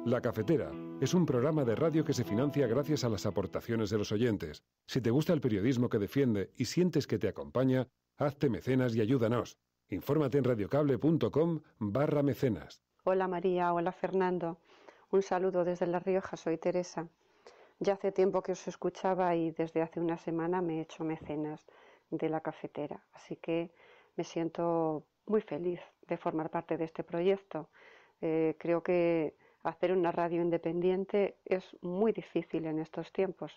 La Cafetera es un programa de radio que se financia gracias a las aportaciones de los oyentes. Si te gusta el periodismo que defiende y sientes que te acompaña, hazte mecenas y ayúdanos. Infórmate en radiocable.com/mecenas. Hola María, hola Fernando. Un saludo desde La Rioja, soy Teresa. Ya hace tiempo que os escuchaba y desde hace una semana me he hecho mecenas de La Cafetera. Así que me siento muy feliz de formar parte de este proyecto. Creo que hacer una radio independiente es muy difícil en estos tiempos.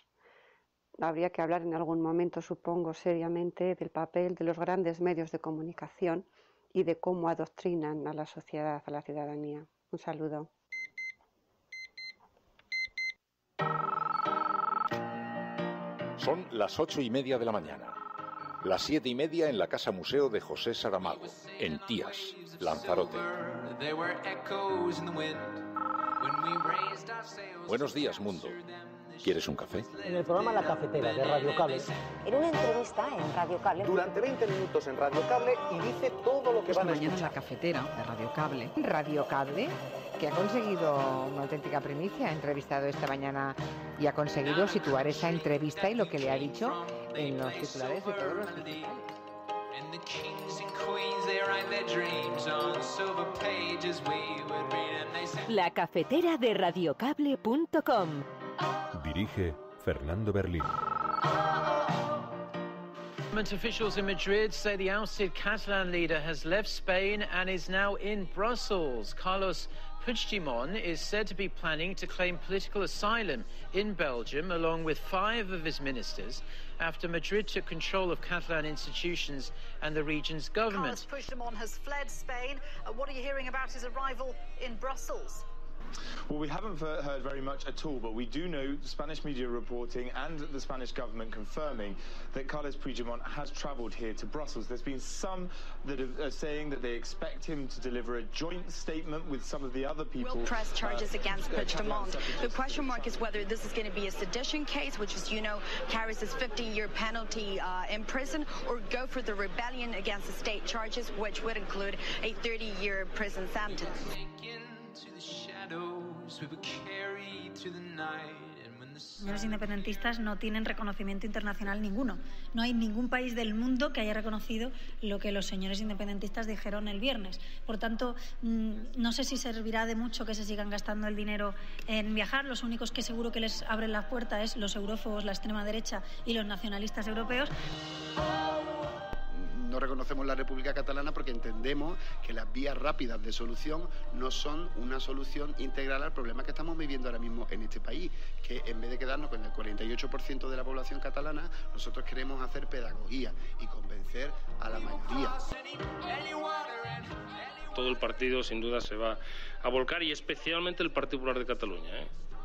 Habría que hablar en algún momento, supongo, seriamente del papel de los grandes medios de comunicación y de cómo adoctrinan a la sociedad, a la ciudadanía. Un saludo. Son las 8:30 de la mañana. Las 7:30 en la Casa Museo de José Saramago, en Tías, Lanzarote. Buenos días, mundo. ¿Quieres un café? En el programa La Cafetera de Radio Cable. En una entrevista en Radio Cable. Durante 20 minutos en Radio Cable y dice todo lo que van a mañana escuchar. La Cafetera de Radio Cable. Radio Cable, que ha conseguido una auténtica primicia, ha entrevistado esta mañana y ha conseguido situar esa entrevista y lo que le ha dicho en los titulares de todos los principales. La Cafetera de radiocable.com. Dirige Fernando Berlín. Government officials in Madrid say the ousted Catalan leader has left Spain and is now in Brussels. Carlos Puigdemont is said to be planning to claim political asylum in Belgium along with 5 of his ministers after Madrid took control of Catalan institutions and the region's government. Carlos Puigdemont has fled Spain. What are you hearing about his arrival in Brussels? Well, we haven't heard very much at all, but we do know Spanish media reporting and the Spanish government confirming that Carlos Puigdemont has travelled here to Brussels. There's been some that are saying that they expect him to deliver a joint statement with some of the other people. Will press charges against Puigdemont. The question mark is whether this is going to be a sedition case, which, as you know, carries this 50-year penalty in prison, or go for the rebellion against the state charges, which would include a 30-year prison sentence. Los independentistas no tienen reconocimiento internacional ninguno. No hay ningún país del mundo que haya reconocido lo que los señores independentistas dijeron el viernes. Por tanto, no sé si servirá de mucho que se sigan gastando el dinero en viajar. Los únicos que seguro que les abren las puertas es los eurófobos, la extrema derecha y los nacionalistas europeos. no reconocemos la República Catalana porque entendemos que las vías rápidas de solución no son una solución integral al problema que estamos viviendo ahora mismo en este país, que en vez de quedarnos con el 48% de la población catalana, nosotros queremos hacer pedagogía y convencer a la mayoría. Todo el partido sin duda se va a volcar, y especialmente el Partido Popular de Cataluña,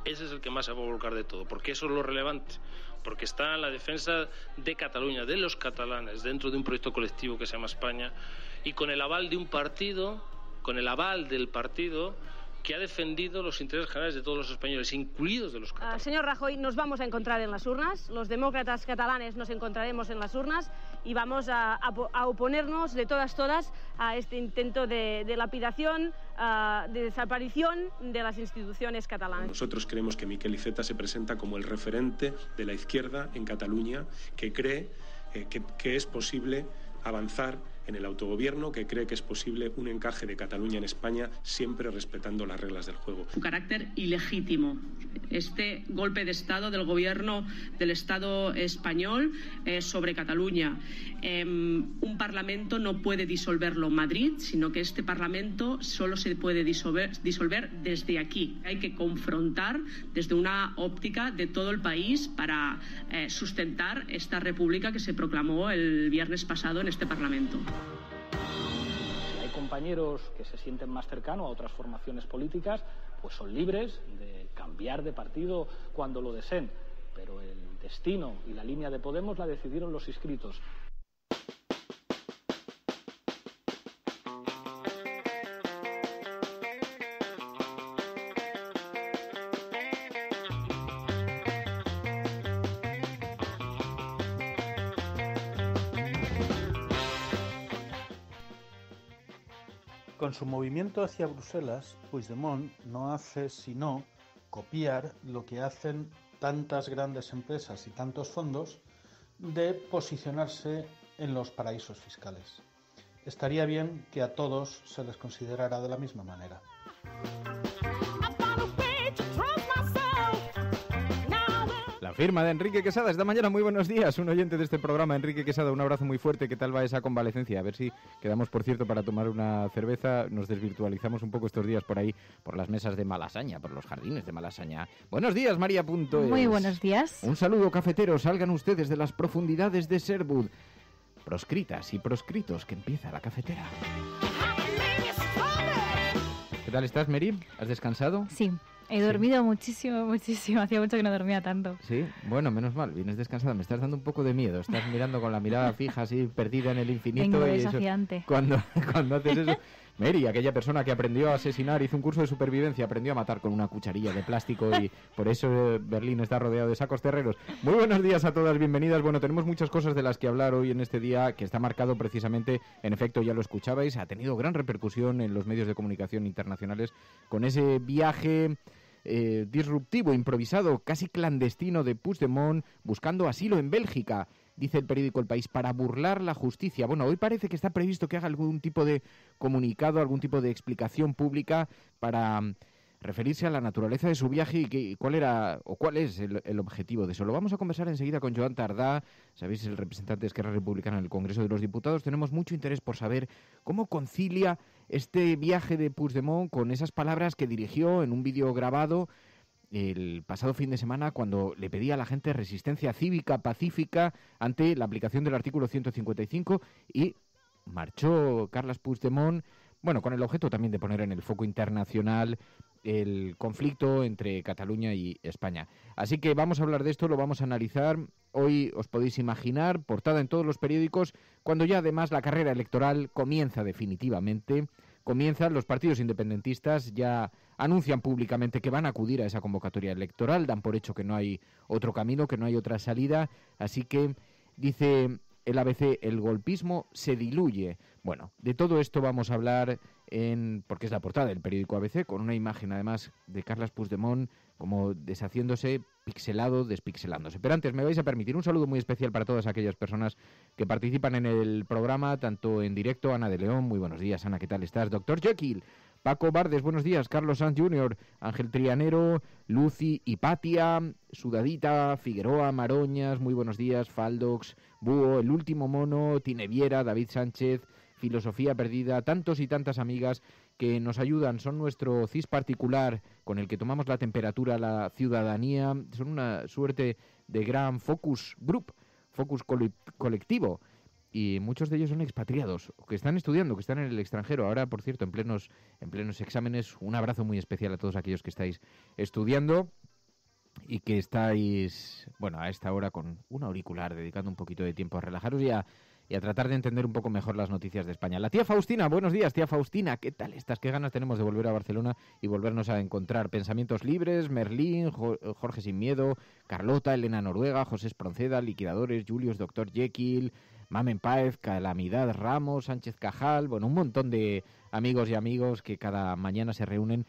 Ese es el que más se va a volcar de todo, porque eso es lo relevante, porque está en la defensa de Cataluña, de los catalanes, dentro de un proyecto colectivo que se llama España, y con el aval de un partido, con el aval del partido que ha defendido los intereses generales de todos los españoles, incluidos de los catalanes. Señor Rajoy, nos vamos a encontrar en las urnas, los demócratas catalanes nos encontraremos en las urnas y vamos a oponernos de todas a este intento de lapidación, de desaparición de las instituciones catalanas. Nosotros creemos que Miquel Iceta se presenta como el referente de la izquierda en Cataluña, que cree que es posible avanzar en el autogobierno, que cree que es posible un encaje de Cataluña en España, siempre respetando las reglas del juego. Su carácter ilegítimo, este golpe de Estado del gobierno del Estado español sobre Cataluña. Un parlamento no puede disolverlo Madrid, sino que este parlamento solo se puede disolver desde aquí. Hay que confrontar desde una óptica de todo el país para sustentar esta república que se proclamó el viernes pasado en este parlamento. Si hay compañeros que se sienten más cercanos a otras formaciones políticas, pues son libres de cambiar de partido cuando lo deseen, pero el destino y la línea de Podemos la decidieron los inscritos. Con su movimiento hacia Bruselas, Puigdemont no hace sino copiar lo que hacen tantas grandes empresas y tantos fondos de posicionarse en los paraísos fiscales. Estaría bien que a todos se les considerara de la misma manera. La firma de Enrique Quesada esta mañana. Muy buenos días, un oyente de este programa, Enrique Quesada, un abrazo muy fuerte. ¿Qué tal va esa convalecencia? A ver si quedamos, por cierto, para tomar una cerveza. Nos desvirtualizamos un poco estos días por ahí, por las mesas de Malasaña, por los jardines de Malasaña. Buenos días, María Punto. Muy buenos días. Un saludo, cafeteros. Salgan ustedes de las profundidades de Sherwood. Proscritas y proscritos, que empieza la cafetera. ¿Qué tal estás, Mary? ¿Has descansado? Sí. He dormido muchísimo. Hacía mucho que no dormía tanto. Sí, bueno, menos mal. Vienes descansada. Me estás dando un poco de miedo. Estás mirando con la mirada fija, así, perdida en el infinito. Vengo y desafiante. Cuando haces eso... Mary, aquella persona que aprendió a asesinar, hizo un curso de supervivencia, aprendió a matar con una cucharilla de plástico y por eso Berlín está rodeado de sacos terreros. Muy buenos días a todas, bienvenidas. Bueno, tenemos muchas cosas de las que hablar hoy en este día, que está marcado precisamente, en efecto, ya lo escuchabais, ha tenido gran repercusión en los medios de comunicación internacionales con ese viaje disruptivo, improvisado, casi clandestino de Puigdemont buscando asilo en Bélgica. Dice el periódico El País, para burlar la justicia. Bueno, hoy parece que está previsto que haga algún tipo de comunicado, algún tipo de explicación pública para referirse a la naturaleza de su viaje y cuál es el objetivo de eso. Lo vamos a conversar enseguida con Joan Tardá, sabéis, el representante de Esquerra Republicana en el Congreso de los Diputados. Tenemos mucho interés por saber cómo concilia este viaje de Puigdemont con esas palabras que dirigió en un vídeo grabado el pasado fin de semana cuando le pedía a la gente resistencia cívica, pacífica ante la aplicación del artículo 155 y marchó Carles Puigdemont, bueno, con el objeto también de poner en el foco internacional el conflicto entre Cataluña y España. Así que vamos a hablar de esto, lo vamos a analizar. Hoy os podéis imaginar, portada en todos los periódicos, cuando ya además la carrera electoral comienza definitivamente. Comienzan los partidos independentistas, ya anuncian públicamente que van a acudir a esa convocatoria electoral, dan por hecho que no hay otro camino, que no hay otra salida, así que dice el ABC, el golpismo se diluye. Bueno, de todo esto vamos a hablar porque es la portada del periódico ABC, con una imagen además de Carles Puigdemont como deshaciéndose, pixelado, despixelándose. Pero antes me vais a permitir un saludo muy especial para todas aquellas personas que participan en el programa, tanto en directo. Ana de León, muy buenos días, Ana, ¿qué tal estás? Doctor Jekyll, Paco Bardes, buenos días. Carlos Sanz Jr., Ángel Trianero, Lucy, Hipatia, Sudadita, Figueroa, Maroñas, muy buenos días. Faldox, Búho, El Último Mono, Tineviera, David Sánchez, Filosofía Perdida, tantos y tantas amigas que nos ayudan, son nuestro CIS particular con el que tomamos la temperatura a la ciudadanía, son una suerte de gran focus group, focus colectivo, y muchos de ellos son expatriados, que están estudiando, que están en el extranjero. Ahora, por cierto, en plenos exámenes, un abrazo muy especial a todos aquellos que estáis estudiando y que estáis, bueno, a esta hora con un auricular, dedicando un poquito de tiempo a relajaros y a tratar de entender un poco mejor las noticias de España. La tía Faustina, buenos días, tía Faustina, ¿qué tal estás? ¿Qué ganas tenemos de volver a Barcelona y volvernos a encontrar? Pensamientos Libres, Merlín, Jorge Sin Miedo, Carlota, Elena Noruega, José Espronceda, Liquidadores, Julius, Dr. Jekyll, Mamen Páez, Calamidad Ramos, Sánchez Cajal, bueno, un montón de amigos y amigos que cada mañana se reúnen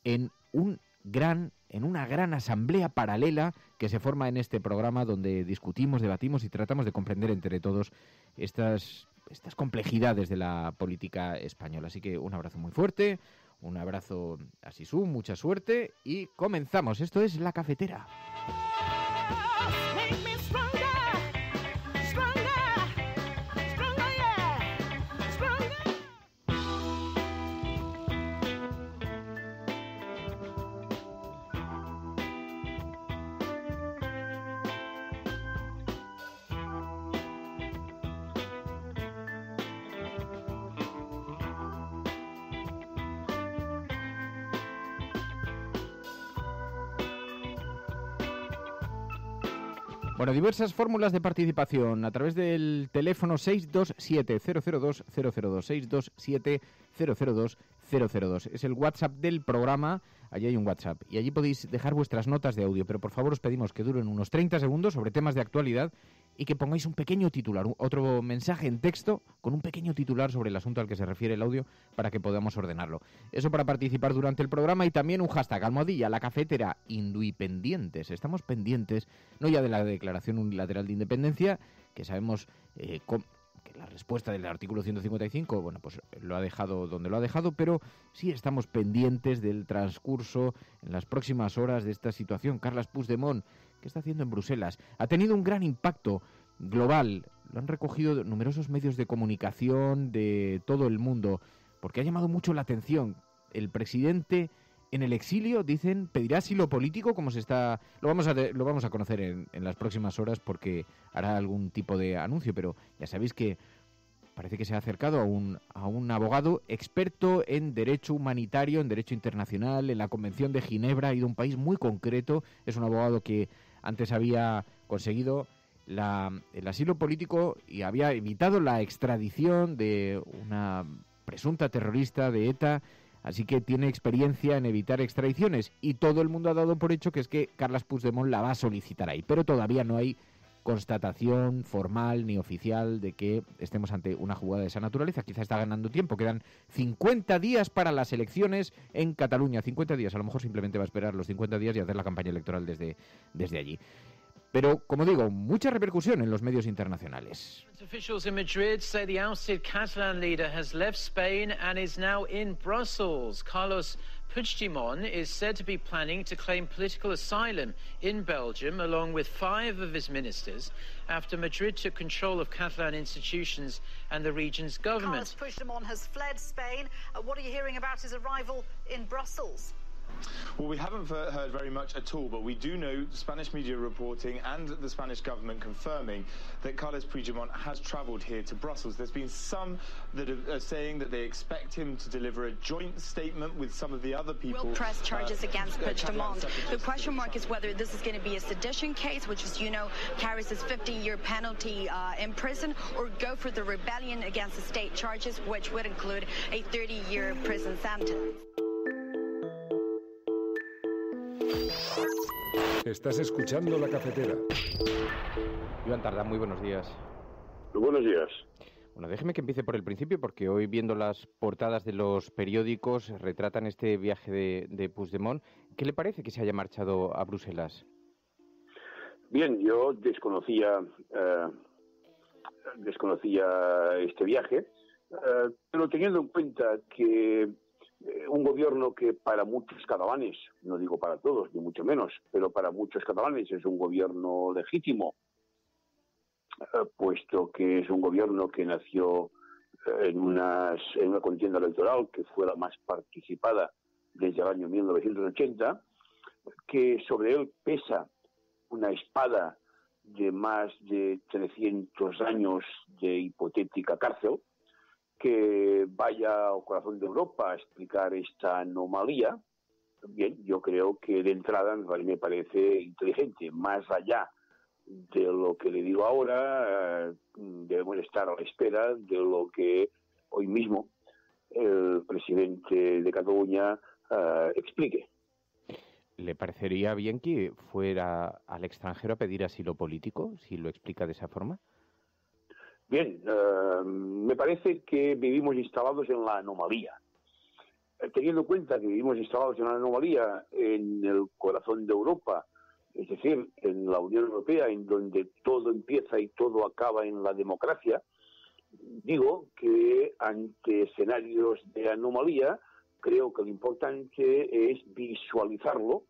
en una gran asamblea paralela que se forma en este programa donde discutimos, debatimos y tratamos de comprender entre todos estas complejidades de la política española. Así que un abrazo muy fuerte, un abrazo a Sisu, mucha suerte y comenzamos. Esto es La Cafetera. Bueno, diversas fórmulas de participación a través del teléfono 627-002-002, 627-002-002. Es el WhatsApp del programa, allí hay un WhatsApp, y allí podéis dejar vuestras notas de audio, pero por favor os pedimos que duren unos 30 segundos sobre temas de actualidad y que pongáis un pequeño titular, otro mensaje en texto con un pequeño titular sobre el asunto al que se refiere el audio para que podamos ordenarlo. Eso para participar durante el programa y también un hashtag, almohadilla, La Cafetera, Induipendientes. Estamos pendientes, no ya de la declaración unilateral de independencia, que sabemos que la respuesta del artículo 155, bueno, pues lo ha dejado donde lo ha dejado, pero sí estamos pendientes del transcurso en las próximas horas de esta situación. Carles Puigdemont, ¿qué está haciendo en Bruselas? Ha tenido un gran impacto global. Lo han recogido numerosos medios de comunicación de todo el mundo, porque ha llamado mucho la atención. El presidente en el exilio, dicen, pedirá asilo político, como se está... Lo vamos a conocer en las próximas horas porque hará algún tipo de anuncio, pero ya sabéis que parece que se ha acercado a un abogado experto en derecho humanitario, en derecho internacional, en la Convención de Ginebra, y de un país muy concreto. Es un abogado que antes había conseguido el asilo político y había evitado la extradición de una presunta terrorista de ETA, así que tiene experiencia en evitar extradiciones y todo el mundo ha dado por hecho que es que Carles Puigdemont la va a solicitar ahí, pero todavía no hay constatación formal ni oficial de que estemos ante una jugada de esa naturaleza. Quizá está ganando tiempo, quedan 50 días para las elecciones en Cataluña, 50 días, a lo mejor simplemente va a esperar los 50 días y hacer la campaña electoral desde allí. Pero, como digo, mucha repercusión en los medios internacionales. Officials in Madrid say the ousted Catalan leader has left Spain and is now in Brussels. Carlos Puigdemont is said to be planning to claim political asylum in Belgium along with 5 of his ministers after Madrid took control of Catalan institutions and the region's government. Carlos Puigdemont has fled Spain. What are you hearing about his arrival in Brussels? Well, we haven't heard very much at all, but we do know Spanish media reporting and the Spanish government confirming that Carles Puigdemont has travelled here to Brussels. There's been some that are saying that they expect him to deliver a joint statement with some of the other people. Will press charges against Puigdemont. The question mark is whether this is going to be a sedition case, which, as you know, carries this 15-year penalty in prison, or go for the rebellion against the state charges, which would include a 30-year prison sentence. Estás escuchando La Cafetera. Iván Tardá, muy buenos días. Muy buenos días. Bueno, déjeme que empiece por el principio, porque hoy, viendo las portadas de los periódicos, retratan este viaje de Puigdemont. ¿Qué le parece que se haya marchado a Bruselas? Bien, yo desconocía este viaje, pero teniendo en cuenta que un gobierno que para muchos catalanes, no digo para todos, ni mucho menos, pero para muchos catalanes es un gobierno legítimo, puesto que es un gobierno que nació en una contienda electoral que fue la más participada desde el año 1980, que sobre él pesa una espada de más de 300 años de hipotética cárcel, que vaya al corazón de Europa a explicar esta anomalía. Bien, yo creo que de entrada me parece inteligente. Más allá de lo que le digo ahora, debemos estar a la espera de lo que hoy mismo el presidente de Cataluña explique. ¿Le parecería bien que fuera al extranjero a pedir asilo político, si lo explica de esa forma? Bien, me parece que vivimos instalados en la anomalía. Teniendo en cuenta que vivimos instalados en la anomalía en el corazón de Europa, es decir, en la Unión Europea, en donde todo empieza y todo acaba en la democracia, digo que ante escenarios de anomalía, creo que lo importante es visualizarlo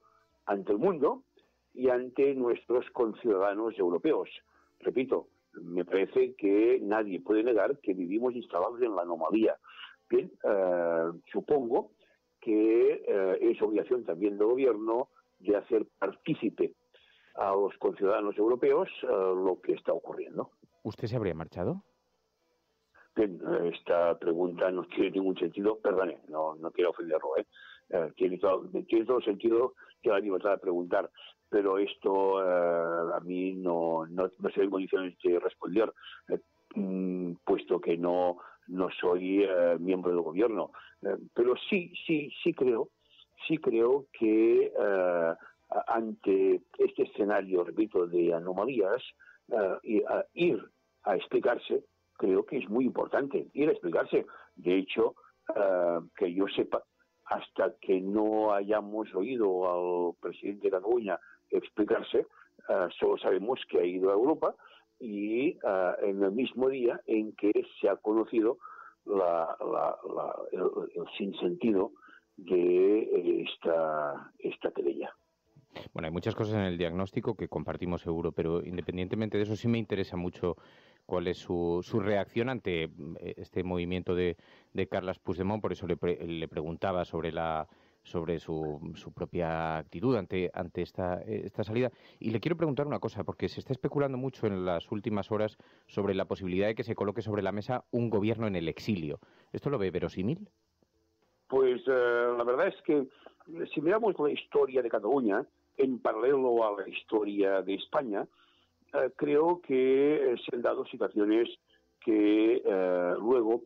ante el mundo y ante nuestros conciudadanos europeos. Repito, me parece que nadie puede negar que vivimos instalados en la anomalía. Bien, supongo que es obligación también del gobierno de hacer partícipe a los conciudadanos europeos lo que está ocurriendo. ¿Usted se habría marchado? Bien, esta pregunta no tiene ningún sentido, perdone, no quiero ofenderlo, tiene todo el sentido que la libertad de preguntar, pero esto a mí no estoy en condiciones de responder, puesto que no soy miembro del gobierno, pero sí creo que ante este escenario, repito, de anomalías, ir a explicarse, creo que es muy importante ir a explicarse. De hecho, que yo sepa, hasta que no hayamos oído al presidente de Cataluña explicarse, solo sabemos que ha ido a Europa y en el mismo día en que se ha conocido el sinsentido de esta querella. Bueno, hay muchas cosas en el diagnóstico que compartimos seguro, pero independientemente de eso sí me interesa mucho cuál es su reacción ante este movimiento de Carles Puigdemont. Por eso le preguntaba sobre su propia actitud ante esta salida. Y le quiero preguntar una cosa, porque se está especulando mucho en las últimas horas sobre la posibilidad de que se coloque sobre la mesa un gobierno en el exilio. ¿Esto lo ve verosímil? Pues la verdad es que si miramos la historia de Cataluña en paralelo a la historia de España, creo que se han dado situaciones que luego,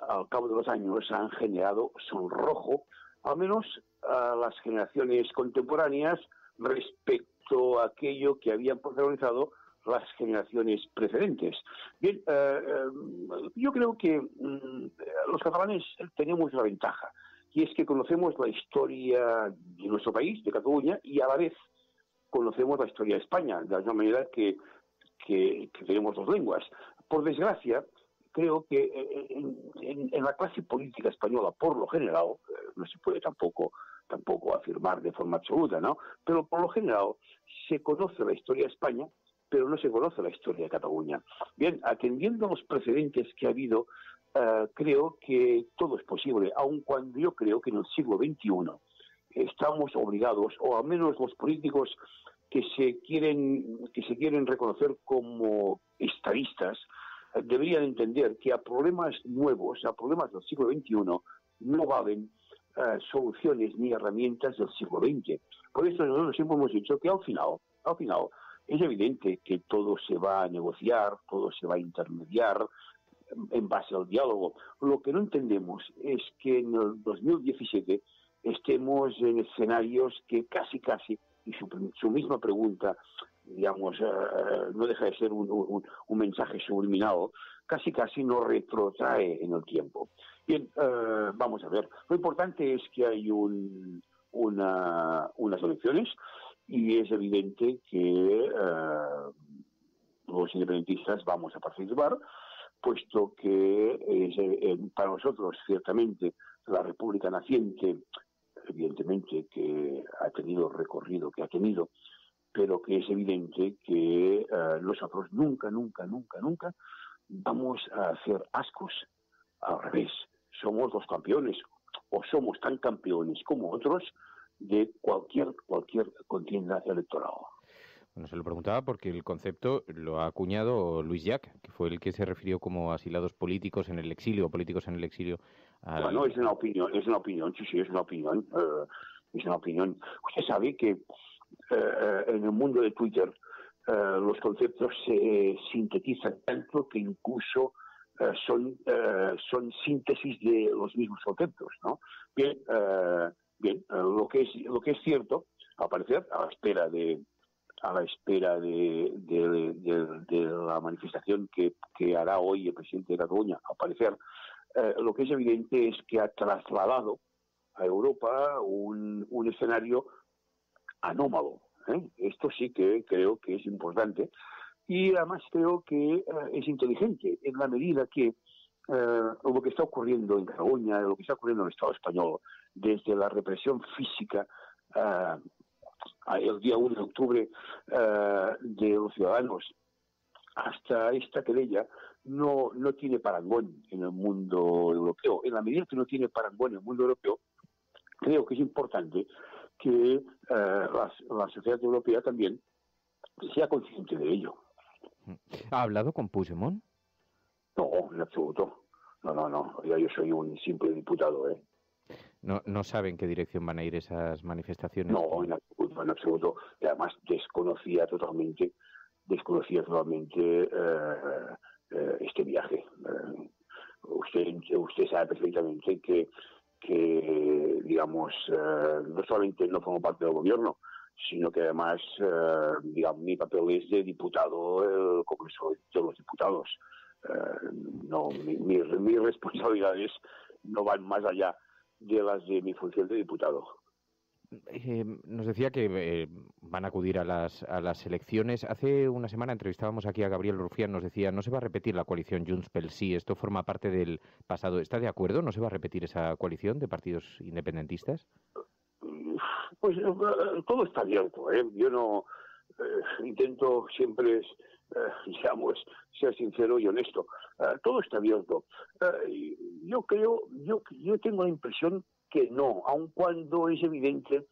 al cabo de los años, han generado sonrojo, al menos a las generaciones contemporáneas, respecto a aquello que habían protagonizado las generaciones precedentes. Bien, yo creo que los catalanes tenemos una ventaja, y es que conocemos la historia de nuestro país, de Cataluña, y a la vez conocemos la historia de España, de la misma manera que tenemos dos lenguas. Por desgracia, creo que en la clase política española, por lo general, no se puede tampoco afirmar de forma absoluta, ¿no? Pero por lo general se conoce la historia de España, pero no se conoce la historia de Cataluña. Bien, atendiendo a los precedentes que ha habido, creo que todo es posible, aun cuando yo creo que en el siglo XXI estamos obligados, o al menos los políticos que se quieren reconocer como estadistas, deberían entender que a problemas nuevos, a problemas del siglo XXI, no valen soluciones ni herramientas del siglo XX. Por eso nosotros siempre hemos dicho que al final es evidente que todo se va a negociar, todo se va a intermediar en base al diálogo. Lo que no entendemos es que en el 2017 estemos en escenarios que casi, y su misma pregunta, digamos, no deja de ser un mensaje subliminal, casi nos retrotrae en el tiempo. Bien, vamos a ver. Lo importante es que hay unas elecciones y es evidente que los independentistas vamos a participar, puesto que es para nosotros ciertamente la República naciente, evidentemente que ha tenido el recorrido que ha tenido, pero que es evidente que nosotros nunca vamos a hacer ascos. Al revés, somos los campeones, o somos tan campeones como otros de cualquier contienda electoral. Bueno, se lo preguntaba porque el concepto lo ha acuñado Luis Llach, que fue el que se refirió como asilados políticos en el exilio. Bueno, es una opinión, sí, es una opinión. Usted sabe que en el mundo de Twitter los conceptos se sintetizan tanto que incluso son síntesis de los mismos conceptos, ¿no? Bien, lo que es cierto, al parecer, a la espera de la manifestación que hará hoy el presidente de Cataluña, al parecer, lo que es evidente es que ha trasladado a Europa un escenario anómalo. Esto sí que creo que es importante y además creo que es inteligente en la medida que lo que está ocurriendo en Cataluña, lo que está ocurriendo en el Estado español, desde la represión física el día 1 de octubre de los ciudadanos hasta esta querella, no tiene parangón en el mundo europeo. En la medida que no tiene parangón en el mundo europeo, creo que es importante que la sociedad europea también sea consciente de ello. ¿Ha hablado con Puigdemont? No, en absoluto. No. Yo soy un simple diputado, No sabe en qué dirección van a ir esas manifestaciones. No, en absoluto. Y además desconocía totalmente este viaje. Usted sabe perfectamente que digamos, no solamente no formo parte del gobierno, sino que además, digamos, mi papel es de diputado del Congreso de los Diputados. Mis responsabilidades no van más allá de las de mi función de diputado. Nos decía que van a acudir a las elecciones. Hace una semana entrevistábamos aquí a Gabriel Rufián, nos decía, no se va a repetir la coalición Junts pel Sí, esto forma parte del pasado. ¿Está de acuerdo? ¿No se va a repetir esa coalición de partidos independentistas? Pues todo está abierto, Yo no intento siempre, digamos, ser sincero y honesto. Todo está abierto. Yo tengo la impresión que no, aun cuando es evidente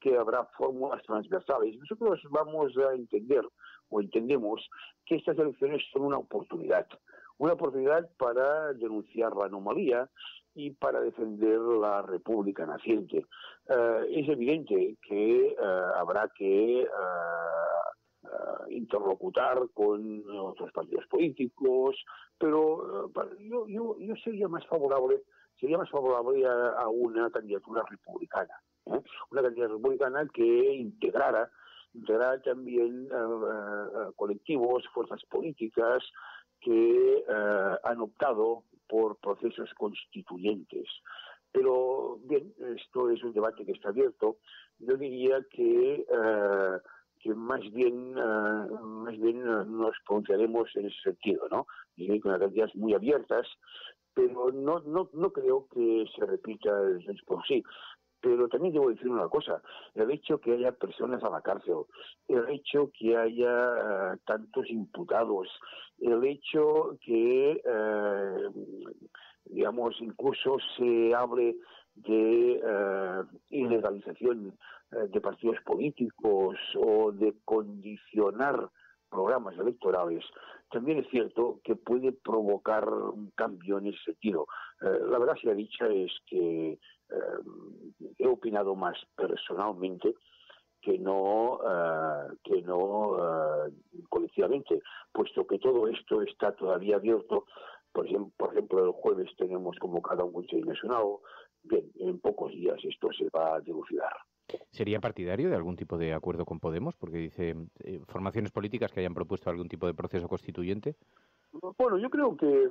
que habrá fórmulas transversales. Nosotros vamos a entender, o entendemos, que estas elecciones son una oportunidad para denunciar la anomalía y para defender la República naciente. Es evidente que habrá que interlocutar con otros partidos políticos, pero yo sería más favorable a una candidatura republicana, una candidatura republicana que integrara también colectivos, fuerzas políticas que han optado por procesos constituyentes. Pero bien, esto es un debate que está abierto. Yo diría que más bien nos pronunciaremos en ese sentido, ¿no? Y con las cantidades muy abiertas, pero no creo que se repita el Junts pel Sí. Pero también debo decir una cosa, el hecho que haya personas a la cárcel, el hecho que haya tantos imputados, el hecho que, digamos, incluso se hable de ilegalización de partidos políticos o de condicionar programas electorales, también es cierto que puede provocar un cambio en ese sentido. La verdad sea dicha es que he opinado más personalmente que no colectivamente, puesto que todo esto está todavía abierto. Por ejemplo, el jueves tenemos convocado un Consejo Nacional. Bien, en pocos días esto se va a dilucidar. ¿Sería partidario de algún tipo de acuerdo con Podemos? Porque dice formaciones políticas que hayan propuesto algún tipo de proceso constituyente. Bueno, yo creo que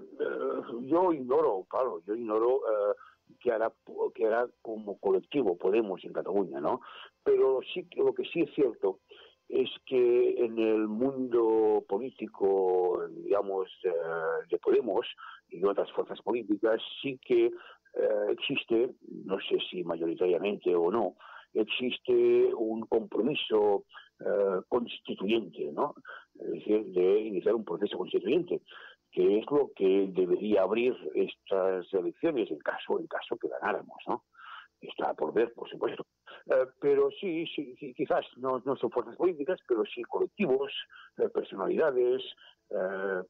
yo ignoro qué hará como colectivo Podemos en Cataluña, ¿no? Pero sí, lo que sí es cierto es que en el mundo político, digamos, de Podemos y de otras fuerzas políticas, sí que existe, no sé si mayoritariamente o no, existe un compromiso constituyente, ¿no? Es decir, de iniciar un proceso constituyente, que es lo que debería abrir estas elecciones en caso que ganáramos, ¿no? Está por ver, por supuesto. Pero sí, quizás no son fuerzas políticas, pero sí colectivos, personalidades,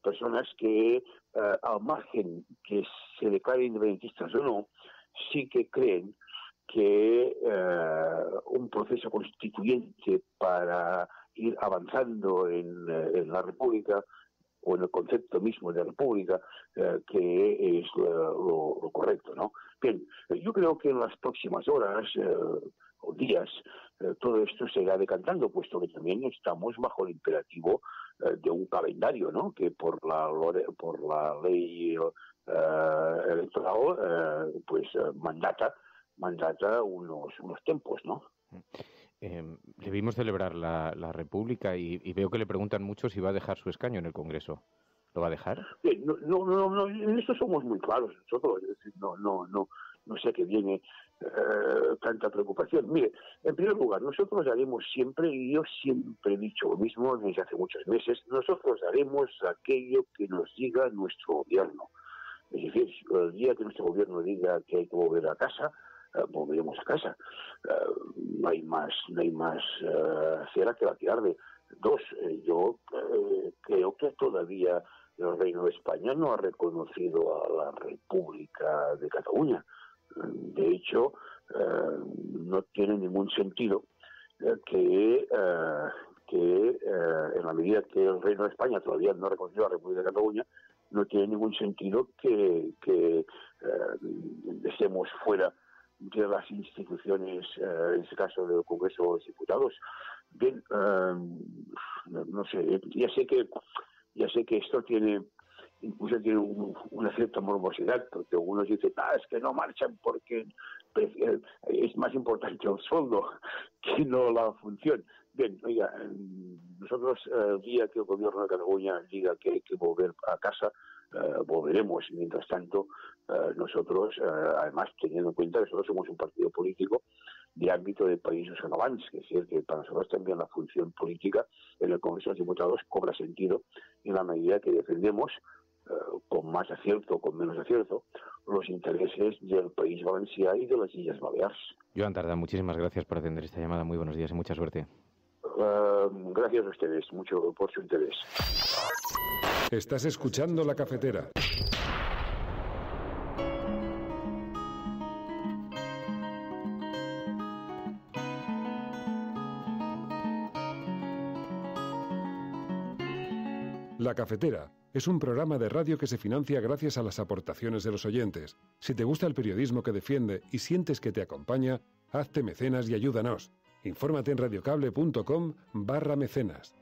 personas que, al margen que se declaren independentistas o no, sí que creen que un proceso constituyente para ir avanzando en la República o en el concepto mismo de República, que es lo correcto, ¿no? Bien, yo creo que en las próximas horas o días todo esto se irá decantando, puesto que también estamos bajo el imperativo de un calendario, ¿no? Que por la ley electoral pues mandata unos tiempos, ¿no? Le vimos celebrar la República y veo que le preguntan mucho si va a dejar su escaño en el Congreso. ¿Lo va a dejar? No, en esto somos muy claros nosotros. Es decir, no sé a qué viene tanta preocupación. Mire, en primer lugar, nosotros haremos siempre, y yo siempre he dicho lo mismo desde hace muchos meses, nosotros haremos aquello que nos diga nuestro gobierno. Es decir, el día que nuestro gobierno diga que hay que volver a casa, volveremos a casa. No hay más cera que la que arde. Dos, yo creo que todavía el Reino de España no ha reconocido a la República de Cataluña. De hecho, no tiene ningún sentido que en la medida que el Reino de España todavía no ha reconocido a la República de Cataluña, no tiene ningún sentido que estemos fuera de las instituciones, en este caso del Congreso de los Diputados. Bien, no sé, ya sé que esto tiene una cierta morbosidad, porque algunos dicen, es que no marchan porque es más importante el sueldo que no la función. Bien, oiga, nosotros el día que el gobierno de Cataluña diga que hay que volver a casa, volveremos. Mientras tanto, nosotros, además, teniendo en cuenta que nosotros somos un partido político de ámbito de países catalans, es decir, que para nosotros también la función política en el Congreso de los Diputados cobra sentido en la medida que defendemos, con más acierto o con menos acierto, los intereses del País Valencià y de las Islas Baleares. Joan Tardá, muchísimas gracias por atender esta llamada. Muy buenos días y mucha suerte. Gracias a ustedes mucho por su interés. Estás escuchando La Cafetera. La Cafetera es un programa de radio que se financia gracias a las aportaciones de los oyentes. Si te gusta el periodismo que defiende y sientes que te acompaña, hazte mecenas y ayúdanos. Infórmate en radiocable.com/mecenas.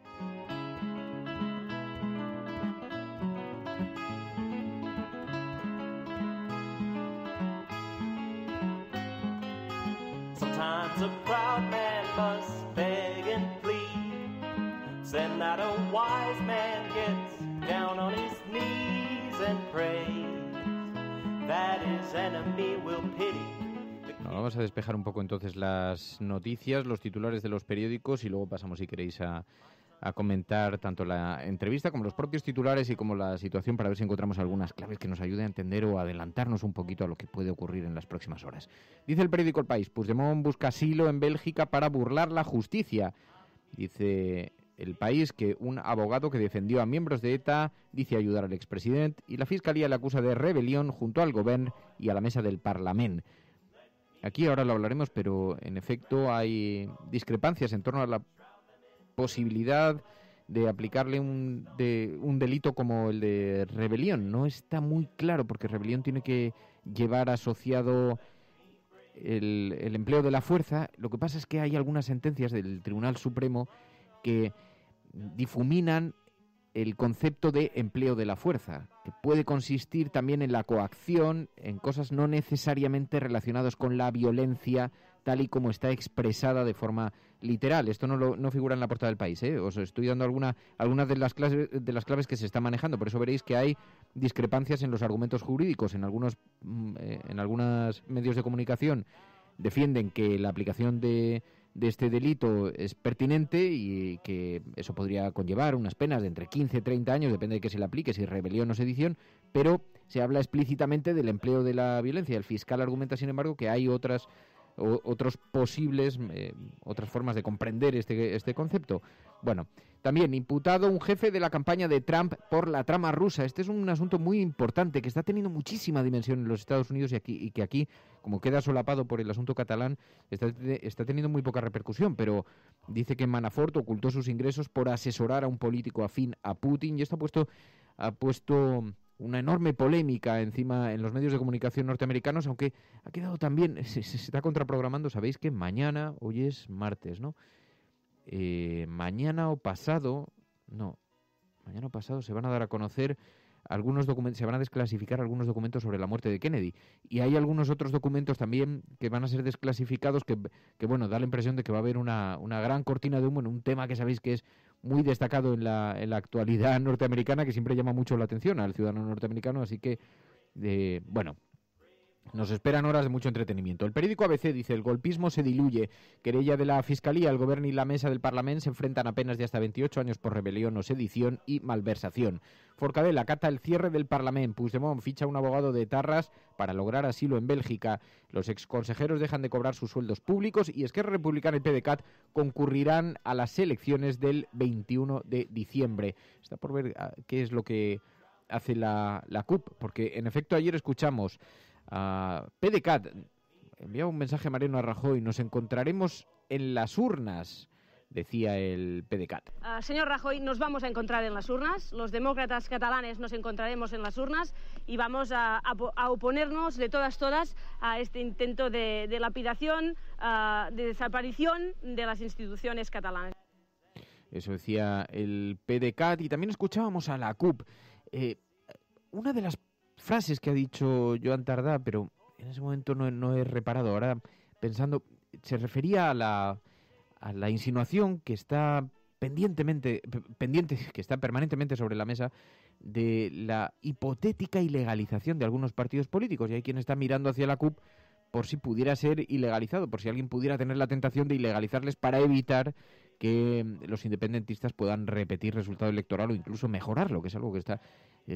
Sometimes a proud man must beg and plead, send that a wise man gets down on his knees and prays that his enemy will pity. Vamos a despejar un poco entonces las noticias, los titulares de los periódicos y luego pasamos, si queréis, a comentar tanto la entrevista como los propios titulares y como la situación, para ver si encontramos algunas claves que nos ayuden a entender o adelantarnos un poquito a lo que puede ocurrir en las próximas horas. Dice el periódico El País: Puigdemont busca asilo en Bélgica para burlar la justicia. Dice El País que un abogado que defendió a miembros de ETA dice ayudar al expresidente y la Fiscalía le acusa de rebelión junto al Govern y a la mesa del Parlament. Aquí ahora lo hablaremos, pero en efecto hay discrepancias en torno a la posibilidad de aplicarle un delito como el de rebelión. No está muy claro, porque rebelión tiene que llevar asociado el empleo de la fuerza. Lo que pasa es que hay algunas sentencias del Tribunal Supremo que difuminan el concepto de empleo de la fuerza, que puede consistir también en la coacción, en cosas no necesariamente relacionadas con la violencia tal y como está expresada de forma literal. Esto no figura en la portada del País, ¿eh? Os estoy dando algunas de las claves que se están manejando. Por eso veréis que hay discrepancias en los argumentos jurídicos. En algunos medios de comunicación defienden que la aplicación de este delito es pertinente y que eso podría conllevar unas penas de entre 15 y 30 años, depende de que se le aplique, si rebelión o sedición, pero se habla explícitamente del empleo de la violencia. El fiscal argumenta, sin embargo, que hay otras formas de comprender este concepto. Bueno, también imputado un jefe de la campaña de Trump por la trama rusa. Este es un asunto muy importante que está teniendo muchísima dimensión en los Estados Unidos y que aquí, como queda solapado por el asunto catalán, está teniendo muy poca repercusión, pero dice que Manafort ocultó sus ingresos por asesorar a un político afín a Putin, y esto ha puesto una enorme polémica encima en los medios de comunicación norteamericanos, aunque ha quedado también, se está contraprogramando. Sabéis que mañana, hoy es martes, ¿no? Mañana o pasado se van a dar a conocer algunos documentos, se van a desclasificar algunos documentos sobre la muerte de Kennedy, y hay algunos otros documentos también que van a ser desclasificados que bueno, da la impresión de que va a haber una gran cortina de humo en un tema que sabéis que es muy destacado en la actualidad norteamericana, que siempre llama mucho la atención al ciudadano norteamericano, así que bueno, nos esperan horas de mucho entretenimiento. El periódico ABC dice: el golpismo se diluye. Querella de la Fiscalía, el Gobierno y la mesa del Parlamento se enfrentan a penas de hasta 28 años por rebelión o sedición y malversación. Forcadell acata el cierre del Parlamento. Puigdemont ficha un abogado de Tarras para lograr asilo en Bélgica. Los exconsejeros dejan de cobrar sus sueldos públicos y Esquerra Republicana y PDeCAT concurrirán a las elecciones del 21 de diciembre. Está por ver qué es lo que hace la CUP, porque en efecto ayer escuchamos a PDeCAT enviaba un mensaje a Mariano Rajoy: nos encontraremos en las urnas, decía el PDeCAT. Señor Rajoy, nos vamos a encontrar en las urnas, los demócratas catalanes nos encontraremos en las urnas y vamos a oponernos de todas a este intento de lapidación, de desaparición de las instituciones catalanas. Eso decía el PDeCAT, y también escuchábamos a la CUP. Una de las frases que ha dicho Joan Tardá, pero en ese momento no he reparado, ahora pensando, se refería a la insinuación que está pendiente, que está permanentemente sobre la mesa, de la hipotética ilegalización de algunos partidos políticos, y hay quien está mirando hacia la CUP por si pudiera ser ilegalizado, por si alguien pudiera tener la tentación de ilegalizarles para evitar que los independentistas puedan repetir resultado electoral o incluso mejorarlo, que es algo que está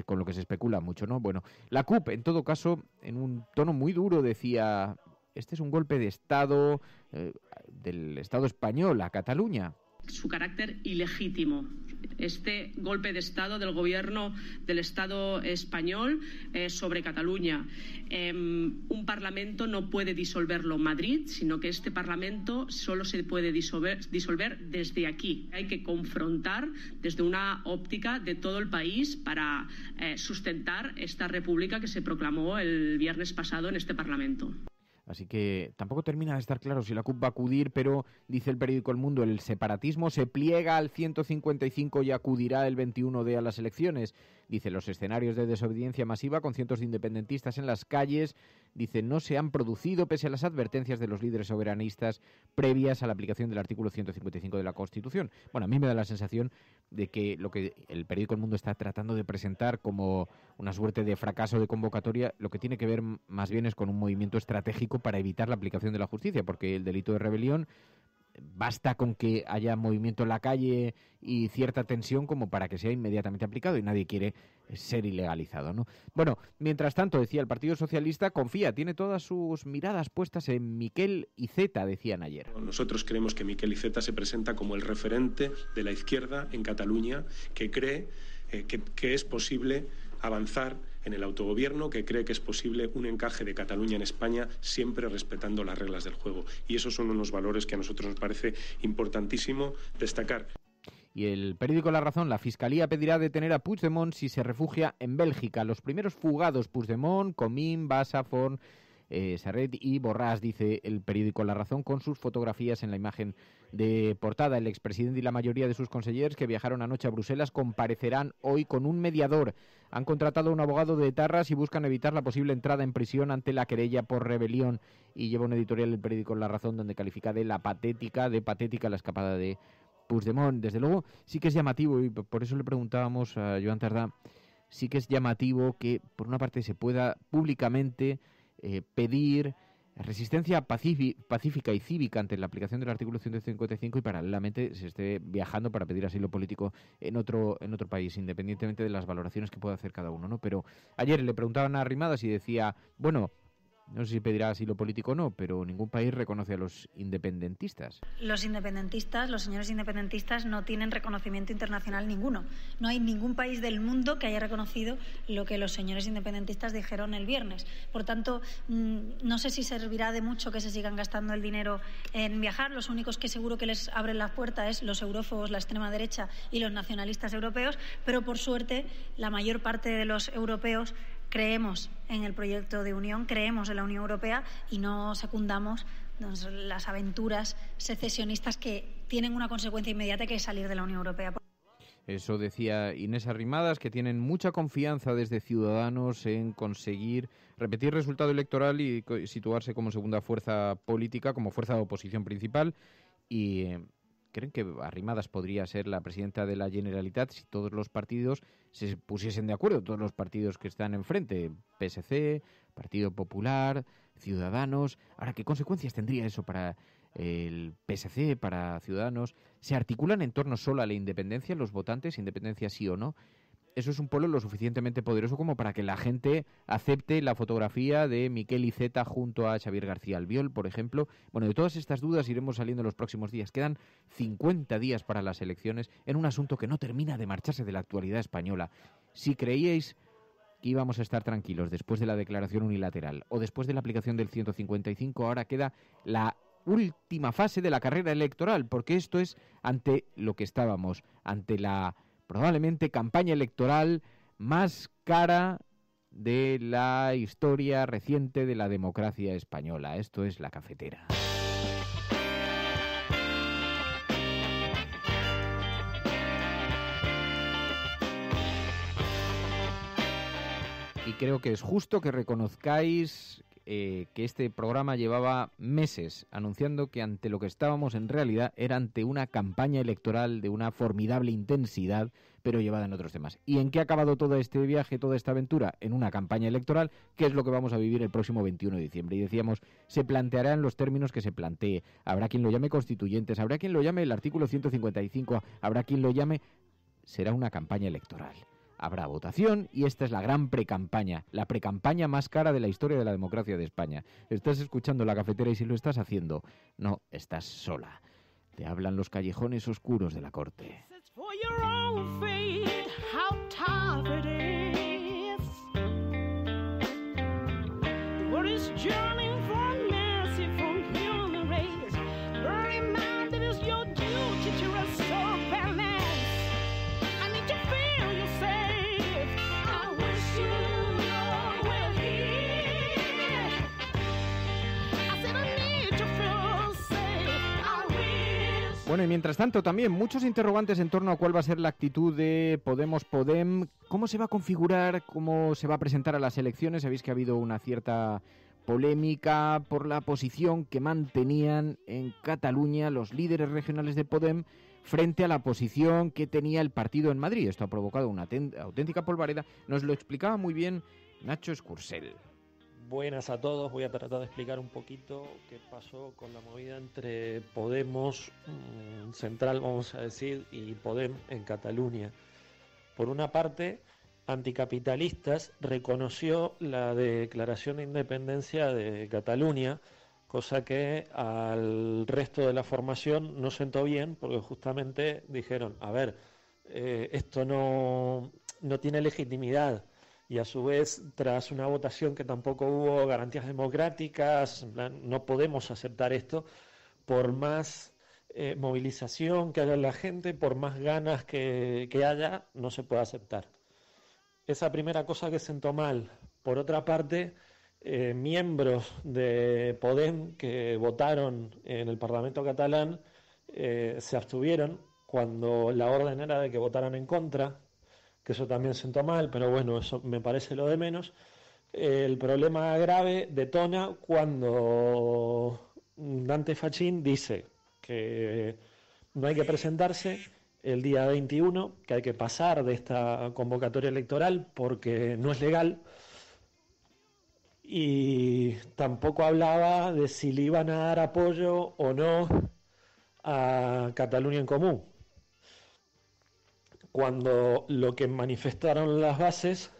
con lo que se especula mucho, ¿no? Bueno, la CUP, en todo caso, en un tono muy duro, decía: este es un golpe de Estado del Estado español a Cataluña. Su carácter ilegítimo. Este golpe de Estado del Gobierno del Estado español sobre Cataluña. Un Parlamento no puede disolverlo Madrid, sino que este Parlamento solo se puede disolver desde aquí. Hay que confrontar desde una óptica de todo el país para sustentar esta república que se proclamó el viernes pasado en este Parlamento. Así que tampoco termina de estar claro si la CUP va a acudir, pero dice el periódico El Mundo: el separatismo se pliega al 155 y acudirá el 21D a las elecciones. Dice: los escenarios de desobediencia masiva con cientos de independentistas en las calles, dice, no se han producido pese a las advertencias de los líderes soberanistas previas a la aplicación del artículo 155 de la Constitución. Bueno, a mí me da la sensación de que lo que el periódico El Mundo está tratando de presentar como una suerte de fracaso de convocatoria, lo que tiene que ver más bien es con un movimiento estratégico para evitar la aplicación de la justicia, porque el delito de rebelión basta con que haya movimiento en la calle y cierta tensión como para que sea inmediatamente aplicado, y nadie quiere ser ilegalizado, ¿no? Bueno, mientras tanto, decía, el Partido Socialista confía, tiene todas sus miradas puestas en Miquel Iceta, decían ayer. Nosotros creemos que Miquel Iceta se presenta como el referente de la izquierda en Cataluña, que cree que es posible avanzar en el autogobierno, que cree que es posible un encaje de Cataluña en España siempre respetando las reglas del juego. Y esos son unos valores que a nosotros nos parece importantísimo destacar. Y el periódico La Razón: la Fiscalía pedirá detener a Puigdemont si se refugia en Bélgica. Los primeros fugados: Puigdemont, Comín, Bassa, Forn, Serret y Borràs, dice el periódico La Razón, con sus fotografías en la imagen de portada. El expresidente y la mayoría de sus consejeros que viajaron anoche a Bruselas comparecerán hoy con un mediador. Han contratado a un abogado de etarras y buscan evitar la posible entrada en prisión ante la querella por rebelión. Y lleva un editorial el periódico La Razón donde califica de patética la escapada de Puigdemont. Desde luego sí que es llamativo, y por eso le preguntábamos a Joan Tardà, sí que es llamativo que por una parte se pueda públicamente pedir resistencia pacífica y cívica ante la aplicación del artículo 155 y paralelamente se esté viajando para pedir asilo político en otro país, independientemente de las valoraciones que pueda hacer cada uno, ¿no? Pero ayer le preguntaban a Arrimadas y decía, bueno, no sé si pedirá asilo político o no, pero ningún país reconoce a los independentistas. Los independentistas, los señores independentistas, no tienen reconocimiento internacional ninguno. No hay ningún país del mundo que haya reconocido lo que los señores independentistas dijeron el viernes. Por tanto, no sé si servirá de mucho que se sigan gastando el dinero en viajar. Los únicos que seguro que les abren las puertas es los eurófobos, la extrema derecha y los nacionalistas europeos, pero por suerte la mayor parte de los europeos creemos en el proyecto de unión, creemos en la Unión Europea y no secundamos las aventuras secesionistas que tienen una consecuencia inmediata que es salir de la Unión Europea. Eso decía Inés Arrimadas, que tienen mucha confianza desde Ciudadanos en conseguir repetir resultado electoral y situarse como segunda fuerza política, como fuerza de oposición principal, y creen que Arrimadas podría ser la presidenta de la Generalitat si todos los partidos se pusiesen de acuerdo, todos los partidos que están enfrente, PSC, Partido Popular, Ciudadanos. Ahora, ¿qué consecuencias tendría eso para el PSC, para Ciudadanos? ¿Se articulan en torno solo a la independencia los votantes, independencia sí o no? Eso es un polo lo suficientemente poderoso como para que la gente acepte la fotografía de Miquel Iceta junto a Xavier García Albiol, por ejemplo. Bueno, de todas estas dudas iremos saliendo en los próximos días. Quedan 50 días para las elecciones en un asunto que no termina de marcharse de la actualidad española. Si creíais que íbamos a estar tranquilos después de la declaración unilateral o después de la aplicación del 155, ahora queda la última fase de la carrera electoral, porque esto es ante lo que estábamos, ante la probablemente campaña electoral más cara de la historia reciente de la democracia española. Esto es La Cafetera. Y creo que es justo que reconozcáis que este programa llevaba meses anunciando que ante lo que estábamos en realidad era ante una campaña electoral de una formidable intensidad, pero llevada en otros temas. ¿Y en qué ha acabado todo este viaje, toda esta aventura? En una campaña electoral, que es lo que vamos a vivir el próximo 21 de diciembre. Y decíamos, se planteará en los términos que se plantee. Habrá quien lo llame constituyentes, habrá quien lo llame el artículo 155, habrá quien lo llame... Será una campaña electoral. Habrá votación y esta es la gran precampaña, la precampaña más cara de la historia de la democracia de España. Estás escuchando La Cafetera y si lo estás haciendo, no estás sola. Te hablan los callejones oscuros de la corte. Bueno, y mientras tanto también muchos interrogantes en torno a cuál va a ser la actitud de Podem, cómo se va a configurar, cómo se va a presentar a las elecciones. Sabéis que ha habido una cierta polémica por la posición que mantenían en Cataluña los líderes regionales de Podem frente a la posición que tenía el partido en Madrid. Esto ha provocado una auténtica polvareda. Nos lo explicaba muy bien Nacho Escursel. Buenas a todos, voy a tratar de explicar un poquito qué pasó con la movida entre Podemos Central, vamos a decir, y Podem en Cataluña. Por una parte, Anticapitalistas reconoció la declaración de independencia de Cataluña, cosa que al resto de la formación no sentó bien, porque justamente dijeron, a ver, esto no tiene legitimidad. Y a su vez, tras una votación que tampoco hubo garantías democráticas, no podemos aceptar esto, por más movilización que haya en la gente, por más ganas que haya, no se puede aceptar. Esa primera cosa que sentó mal. Por otra parte, miembros de Podem que votaron en el Parlamento catalán se abstuvieron cuando la orden era de que votaran en contra, que eso también sentó mal, pero bueno, eso me parece lo de menos. El problema grave detona cuando Dante Fachin dice que no hay que presentarse el día 21, que hay que pasar de esta convocatoria electoral porque no es legal, y tampoco hablaba de si le iban a dar apoyo o no a Catalunya en Comú, cuando lo que manifestaron las bases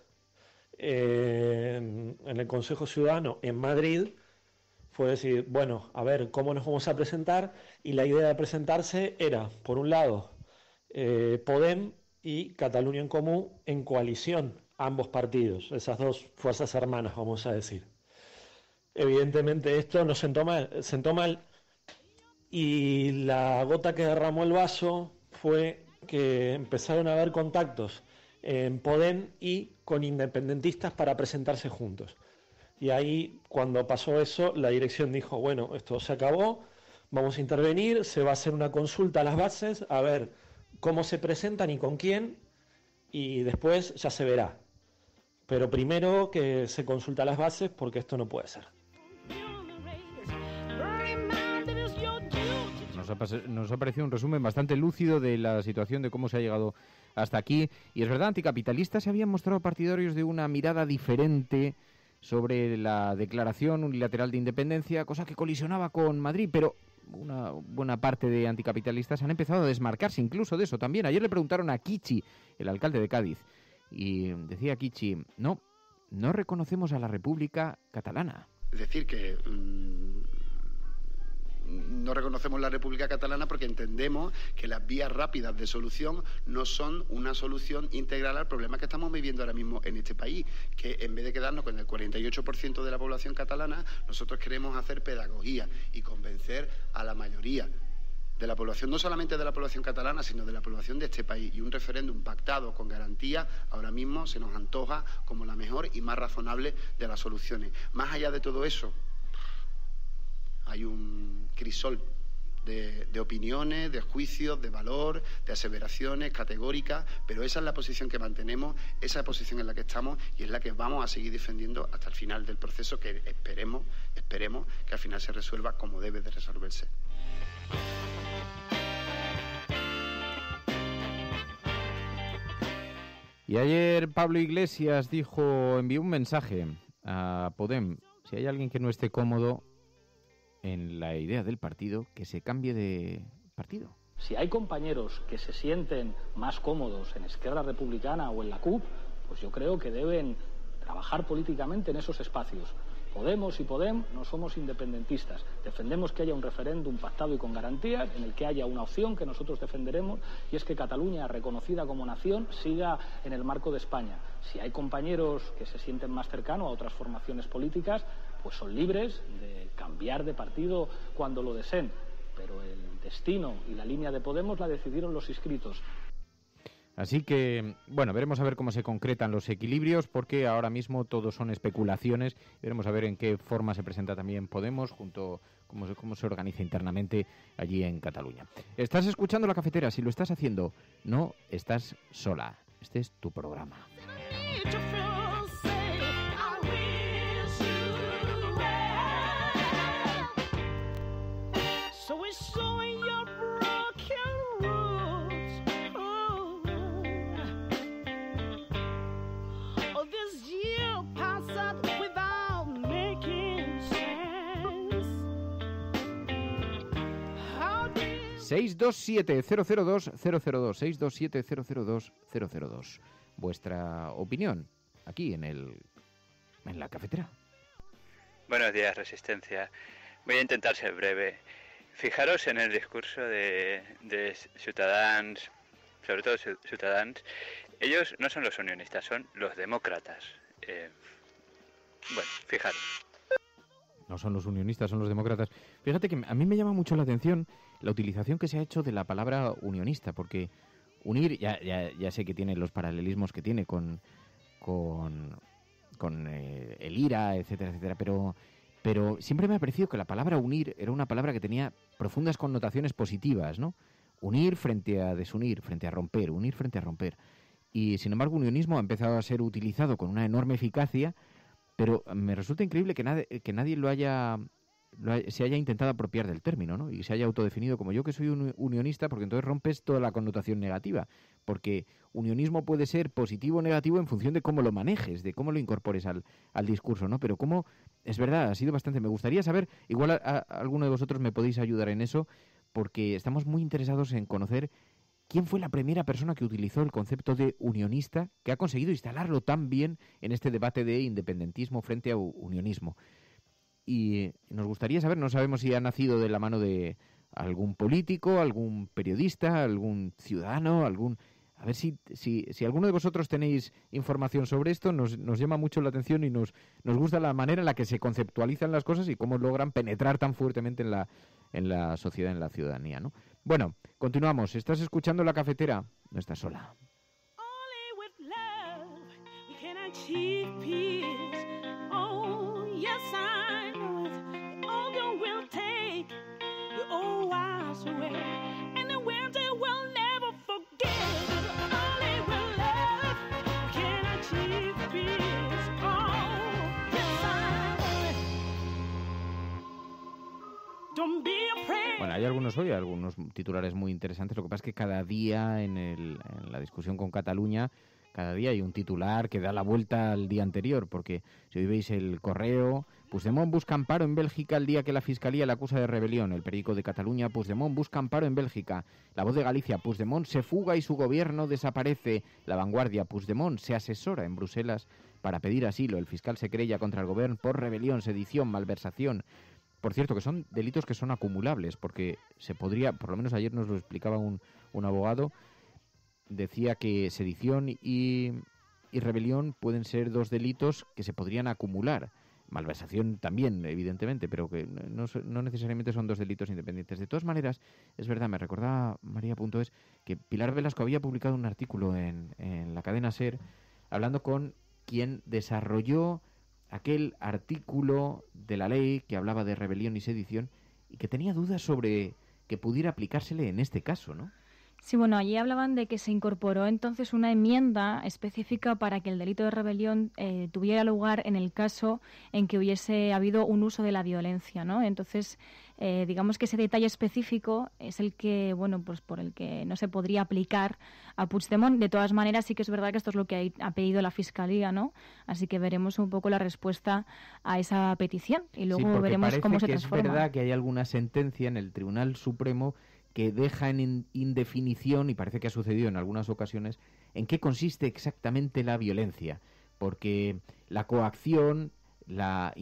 en el Consejo Ciudadano en Madrid fue decir, bueno, a ver, ¿cómo nos vamos a presentar? Y la idea de presentarse era, por un lado, Podem y Catalunya en Comú en coalición, ambos partidos, esas dos fuerzas hermanas, vamos a decir. Evidentemente esto nos sentó mal, y la gota que derramó el vaso fue que empezaron a haber contactos en Podem y con independentistas para presentarse juntos. Y ahí, cuando pasó eso, la dirección dijo, bueno, esto se acabó, vamos a intervenir, se va a hacer una consulta a las bases, a ver cómo se presentan y con quién, y después ya se verá. Pero primero que se consulta a las bases, porque esto no puede ser. Nos ha parecido un resumen bastante lúcido de la situación, de cómo se ha llegado hasta aquí. Y es verdad, anticapitalistas se habían mostrado partidarios de una mirada diferente sobre la declaración unilateral de independencia, cosa que colisionaba con Madrid, pero una buena parte de anticapitalistas han empezado a desmarcarse incluso de eso también. Ayer le preguntaron a Kichi, el alcalde de Cádiz, y decía Kichi, no reconocemos a la República Catalana. Es decir, que no reconocemos la República Catalana porque entendemos que las vías rápidas de solución no son una solución integral al problema que estamos viviendo ahora mismo en este país, que en vez de quedarnos con el 48% de la población catalana, nosotros queremos hacer pedagogía y convencer a la mayoría de la población, no solamente de la población catalana, sino de la población de este país. Y un referéndum pactado con garantía ahora mismo se nos antoja como la mejor y más razonable de las soluciones. Más allá de todo eso, hay un crisol de opiniones, de juicios, de valor, de aseveraciones categóricas, pero esa es la posición que mantenemos, esa posición en la que estamos y es la que vamos a seguir defendiendo hasta el final del proceso, que esperemos que al final se resuelva como debe de resolverse. Y ayer Pablo Iglesias envió un mensaje a Podem: si hay alguien que no esté cómodo en la idea del partido, que se cambie de partido. Si hay compañeros que se sienten más cómodos en Esquerra Republicana o en la CUP, pues yo creo que deben trabajar políticamente en esos espacios. Podemos y Podem no somos independentistas. Defendemos que haya un referéndum pactado y con garantías, en el que haya una opción que nosotros defenderemos, y es que Cataluña, reconocida como nación, siga en el marco de España. Si hay compañeros que se sienten más cercanos a otras formaciones políticas, pues son libres de cambiar de partido cuando lo deseen. Pero el destino y la línea de Podemos la decidieron los inscritos. Así que, bueno, veremos a ver cómo se concretan los equilibrios, porque ahora mismo todo son especulaciones. Veremos a ver en qué forma se presenta también Podemos, cómo se organiza internamente allí en Cataluña. Estás escuchando La Cafetera. Si lo estás haciendo, no estás sola. Este es tu programa. ...627-002-002... ...627-002-002... Vuestra opinión aquí en La Cafetera. Buenos días, Resistencia. Voy a intentar ser breve. Fijaros en el discurso de Ciutadans, sobre todo Ciutadans. Ellos no son los unionistas, son los demócratas. Bueno, fijaros. No son los unionistas, son los demócratas. Fíjate que a mí me llama mucho la atención la utilización que se ha hecho de la palabra unionista, porque unir, ya sé que tiene los paralelismos que tiene con el IRA, etcétera, etcétera, pero siempre me ha parecido que la palabra unir era una palabra que tenía profundas connotaciones positivas, ¿no? Unir frente a desunir, frente a romper, unir frente a romper. Y sin embargo, unionismo ha empezado a ser utilizado con una enorme eficacia, pero me resulta increíble que nadie se haya intentado apropiar del término, ¿no? Y se haya autodefinido como yo que soy un unionista, porque entonces rompes toda la connotación negativa, porque unionismo puede ser positivo o negativo en función de cómo lo manejes, de cómo lo incorpores al discurso, ¿no? Pero cómo, es verdad, ha sido bastante... Me gustaría saber, igual a alguno de vosotros me podéis ayudar en eso, porque estamos muy interesados en conocer quién fue la primera persona que utilizó el concepto de unionista, que ha conseguido instalarlo tan bien en este debate de independentismo frente a unionismo. Y nos gustaría saber, no sabemos si ha nacido de la mano de algún político, algún periodista, algún ciudadano, A ver si alguno de vosotros tenéis información sobre esto, nos llama mucho la atención y nos gusta la manera en la que se conceptualizan las cosas y cómo logran penetrar tan fuertemente en la sociedad, en la ciudadanía, ¿no? Bueno, continuamos. ¿Estás escuchando La Cafetera? No estás sola. Bueno, hay algunos titulares muy interesantes. Lo que pasa es que cada día en la discusión con Cataluña, cada día hay un titular que da la vuelta al día anterior, porque si hoy veis el Correo, Puigdemont busca amparo en Bélgica el día que la Fiscalía le acusa de rebelión. El Periódico de Cataluña, Puigdemont busca amparo en Bélgica. La Voz de Galicia, Puigdemont se fuga y su gobierno desaparece. La Vanguardia, Puigdemont se asesora en Bruselas para pedir asilo. El fiscal se querella contra el gobierno por rebelión, sedición, malversación. Por cierto, que son delitos que son acumulables, porque se podría, por lo menos ayer nos lo explicaba un abogado, decía que sedición y rebelión pueden ser dos delitos que se podrían acumular. Malversación también, evidentemente, pero que no necesariamente son dos delitos independientes. De todas maneras, es verdad, me recordaba María.es que Pilar Velasco había publicado un artículo en la cadena SER hablando con quien desarrolló aquel artículo de la ley que hablaba de rebelión y sedición y que tenía dudas sobre que pudiera aplicársele en este caso, ¿no? Sí, bueno, allí hablaban de que se incorporó entonces una enmienda específica para que el delito de rebelión tuviera lugar en el caso en que hubiese habido un uso de la violencia, ¿no? Entonces, digamos que ese detalle específico es el que, bueno, pues por el que no se podría aplicar a Puigdemont. De todas maneras, sí que es verdad que esto es lo que ha pedido la Fiscalía, ¿no? Así que veremos un poco la respuesta a esa petición y luego veremos cómo se transforma. Es verdad que hay alguna sentencia en el Tribunal Supremo que deja en indefinición, y parece que ha sucedido en algunas ocasiones, en qué consiste exactamente la violencia. Porque la coacción, lo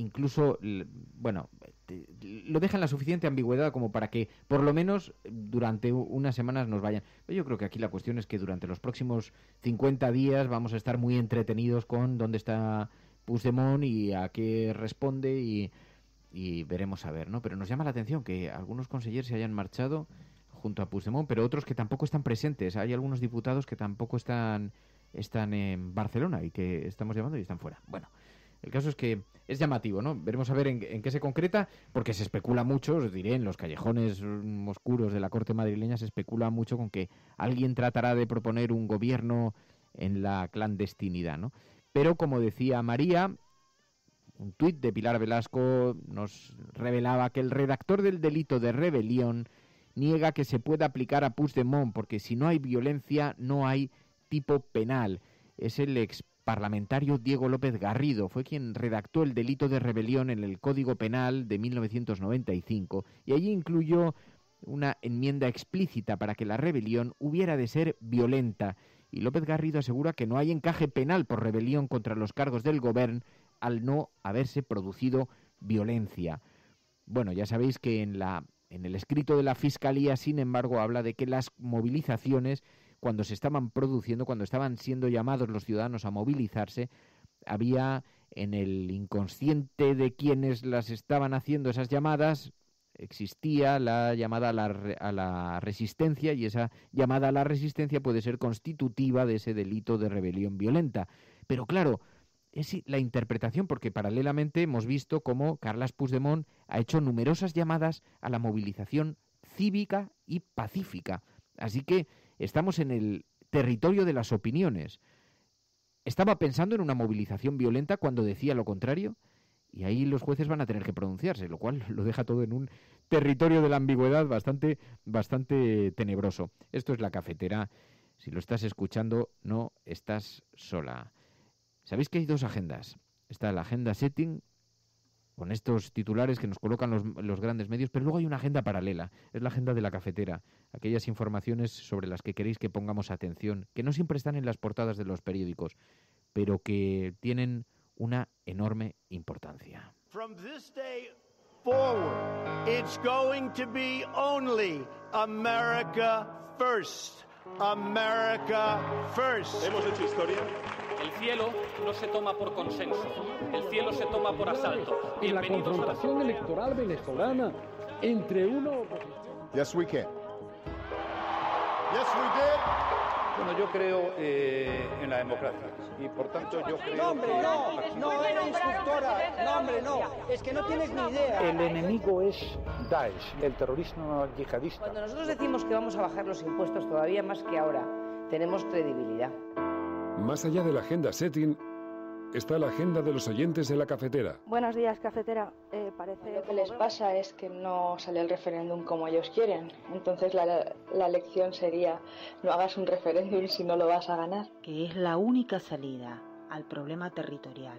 deja en la suficiente ambigüedad como para que, por lo menos, durante unas semanas nos vayan. Pero yo creo que aquí la cuestión es que durante los próximos 50 días vamos a estar muy entretenidos con dónde está Puigdemont y a qué responde y veremos a ver, ¿no? Pero nos llama la atención que algunos consejeros se hayan marchado junto a Puigdemont, pero otros que tampoco están presentes. Hay algunos diputados que tampoco están en Barcelona y que estamos llamando y están fuera. Bueno, el caso es que es llamativo, ¿no? Veremos a ver en qué se concreta, porque se especula mucho, os diré, en los callejones oscuros de la corte madrileña se especula mucho con que alguien tratará de proponer un gobierno en la clandestinidad, ¿no? Pero, como decía María, un tuit de Pilar Velasco nos revelaba que el redactor del delito de rebelión niega que se pueda aplicar a Puigdemont, porque si no hay violencia, no hay tipo penal. Es el exparlamentario Diego López Garrido, fue quien redactó el delito de rebelión en el Código Penal de 1995, y allí incluyó una enmienda explícita para que la rebelión hubiera de ser violenta. Y López Garrido asegura que no hay encaje penal por rebelión contra los cargos del gobierno al no haberse producido violencia. Bueno, ya sabéis que en el escrito de la Fiscalía, sin embargo, habla de que las movilizaciones, cuando se estaban produciendo, cuando estaban siendo llamados los ciudadanos a movilizarse, había en el inconsciente de quienes las estaban haciendo esas llamadas, existía la llamada a la resistencia, y esa llamada a la resistencia puede ser constitutiva de ese delito de rebelión violenta. Pero claro, es la interpretación, porque paralelamente hemos visto cómo Carles Puigdemont ha hecho numerosas llamadas a la movilización cívica y pacífica. Así que estamos en el territorio de las opiniones. ¿Estaba pensando en una movilización violenta cuando decía lo contrario? Y ahí los jueces van a tener que pronunciarse, lo cual lo deja todo en un territorio de la ambigüedad bastante tenebroso. Esto es La Cafetera. Si lo estás escuchando, no estás sola. Sabéis que hay dos agendas. Está la agenda setting, con estos titulares que nos colocan los grandes medios, pero luego hay una agenda paralela. Es la agenda de La Cafetera. Aquellas informaciones sobre las que queréis que pongamos atención, que no siempre están en las portadas de los periódicos, pero que tienen una enorme importancia. From this day forward, it's going to be only America first. America first. Hemos hecho historia. El cielo no se toma por consenso, el cielo se toma por asalto. En la confrontación electoral venezolana entre uno... Yes, we can. Yes, we did. Bueno, yo creo en la democracia y por tanto yo creo No, hombre, no eres instructora. No, hombre, no. Es que no tienes ni idea. El enemigo es Daesh, el terrorismo yihadista. Cuando nosotros decimos que vamos a bajar los impuestos todavía más que ahora, tenemos credibilidad. Más allá de la agenda setting, está la agenda de los oyentes de La Cafetera. Buenos días, Cafetera. Lo que les pasa es que no sale el referéndum como ellos quieren. Entonces la lección sería: no hagas un referéndum si no lo vas a ganar. Que es la única salida al problema territorial.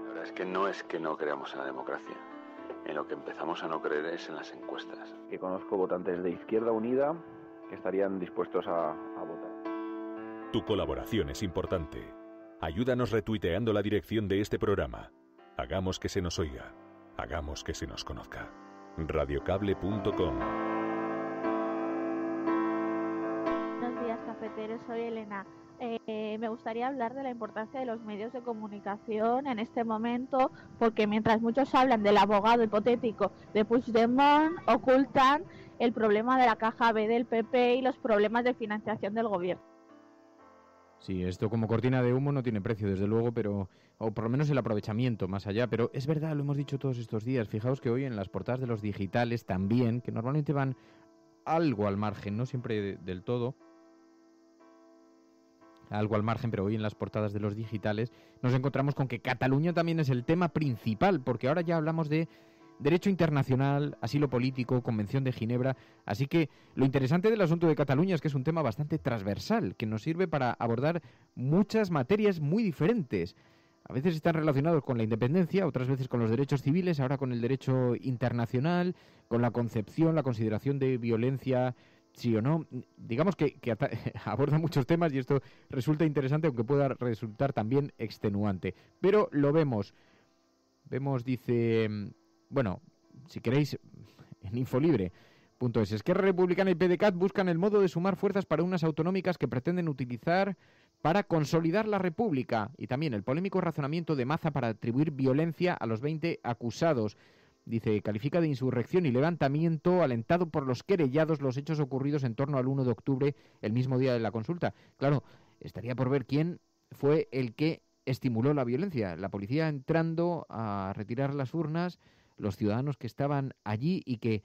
La verdad es que no creamos en la democracia. En lo que empezamos a no creer es en las encuestas. Que conozco votantes de Izquierda Unida que estarían dispuestos a votar. Tu colaboración es importante. Ayúdanos retuiteando la dirección de este programa. Hagamos que se nos oiga. Hagamos que se nos conozca. Radiocable.com. Buenos días, cafeteros. Soy Elena. Me gustaría hablar de la importancia de los medios de comunicación en este momento, porque mientras muchos hablan del abogado hipotético de Puigdemont, ocultan el problema de la caja B del PP y los problemas de financiación del gobierno. Sí, esto como cortina de humo no tiene precio, desde luego, pero o por lo menos el aprovechamiento más allá. Pero es verdad, lo hemos dicho todos estos días. Fijaos que hoy en las portadas de los digitales también, que normalmente van algo al margen, no siempre del todo, algo al margen, pero hoy en las portadas de los digitales nos encontramos con que Cataluña también es el tema principal, porque ahora ya hablamos de derecho internacional, asilo político, Convención de Ginebra. Así que lo interesante del asunto de Cataluña es que es un tema bastante transversal, que nos sirve para abordar muchas materias muy diferentes. A veces están relacionados con la independencia, otras veces con los derechos civiles, ahora con el derecho internacional, con la concepción, la consideración de violencia, sí o no. Digamos que aborda muchos temas y esto resulta interesante, aunque pueda resultar también extenuante. Pero lo vemos. Dice... Bueno, si queréis, en infolibre.es. Esquerra Republicana y PDeCAT buscan el modo de sumar fuerzas para unas autonómicas que pretenden utilizar para consolidar la República. Y también el polémico razonamiento de Maza para atribuir violencia a los 20 acusados. Dice, califica de insurrección y levantamiento alentado por los querellados los hechos ocurridos en torno al 1 de octubre, el mismo día de la consulta. Claro, estaría por ver quién fue el que estimuló la violencia. La policía entrando a retirar las urnas, los ciudadanos que estaban allí y que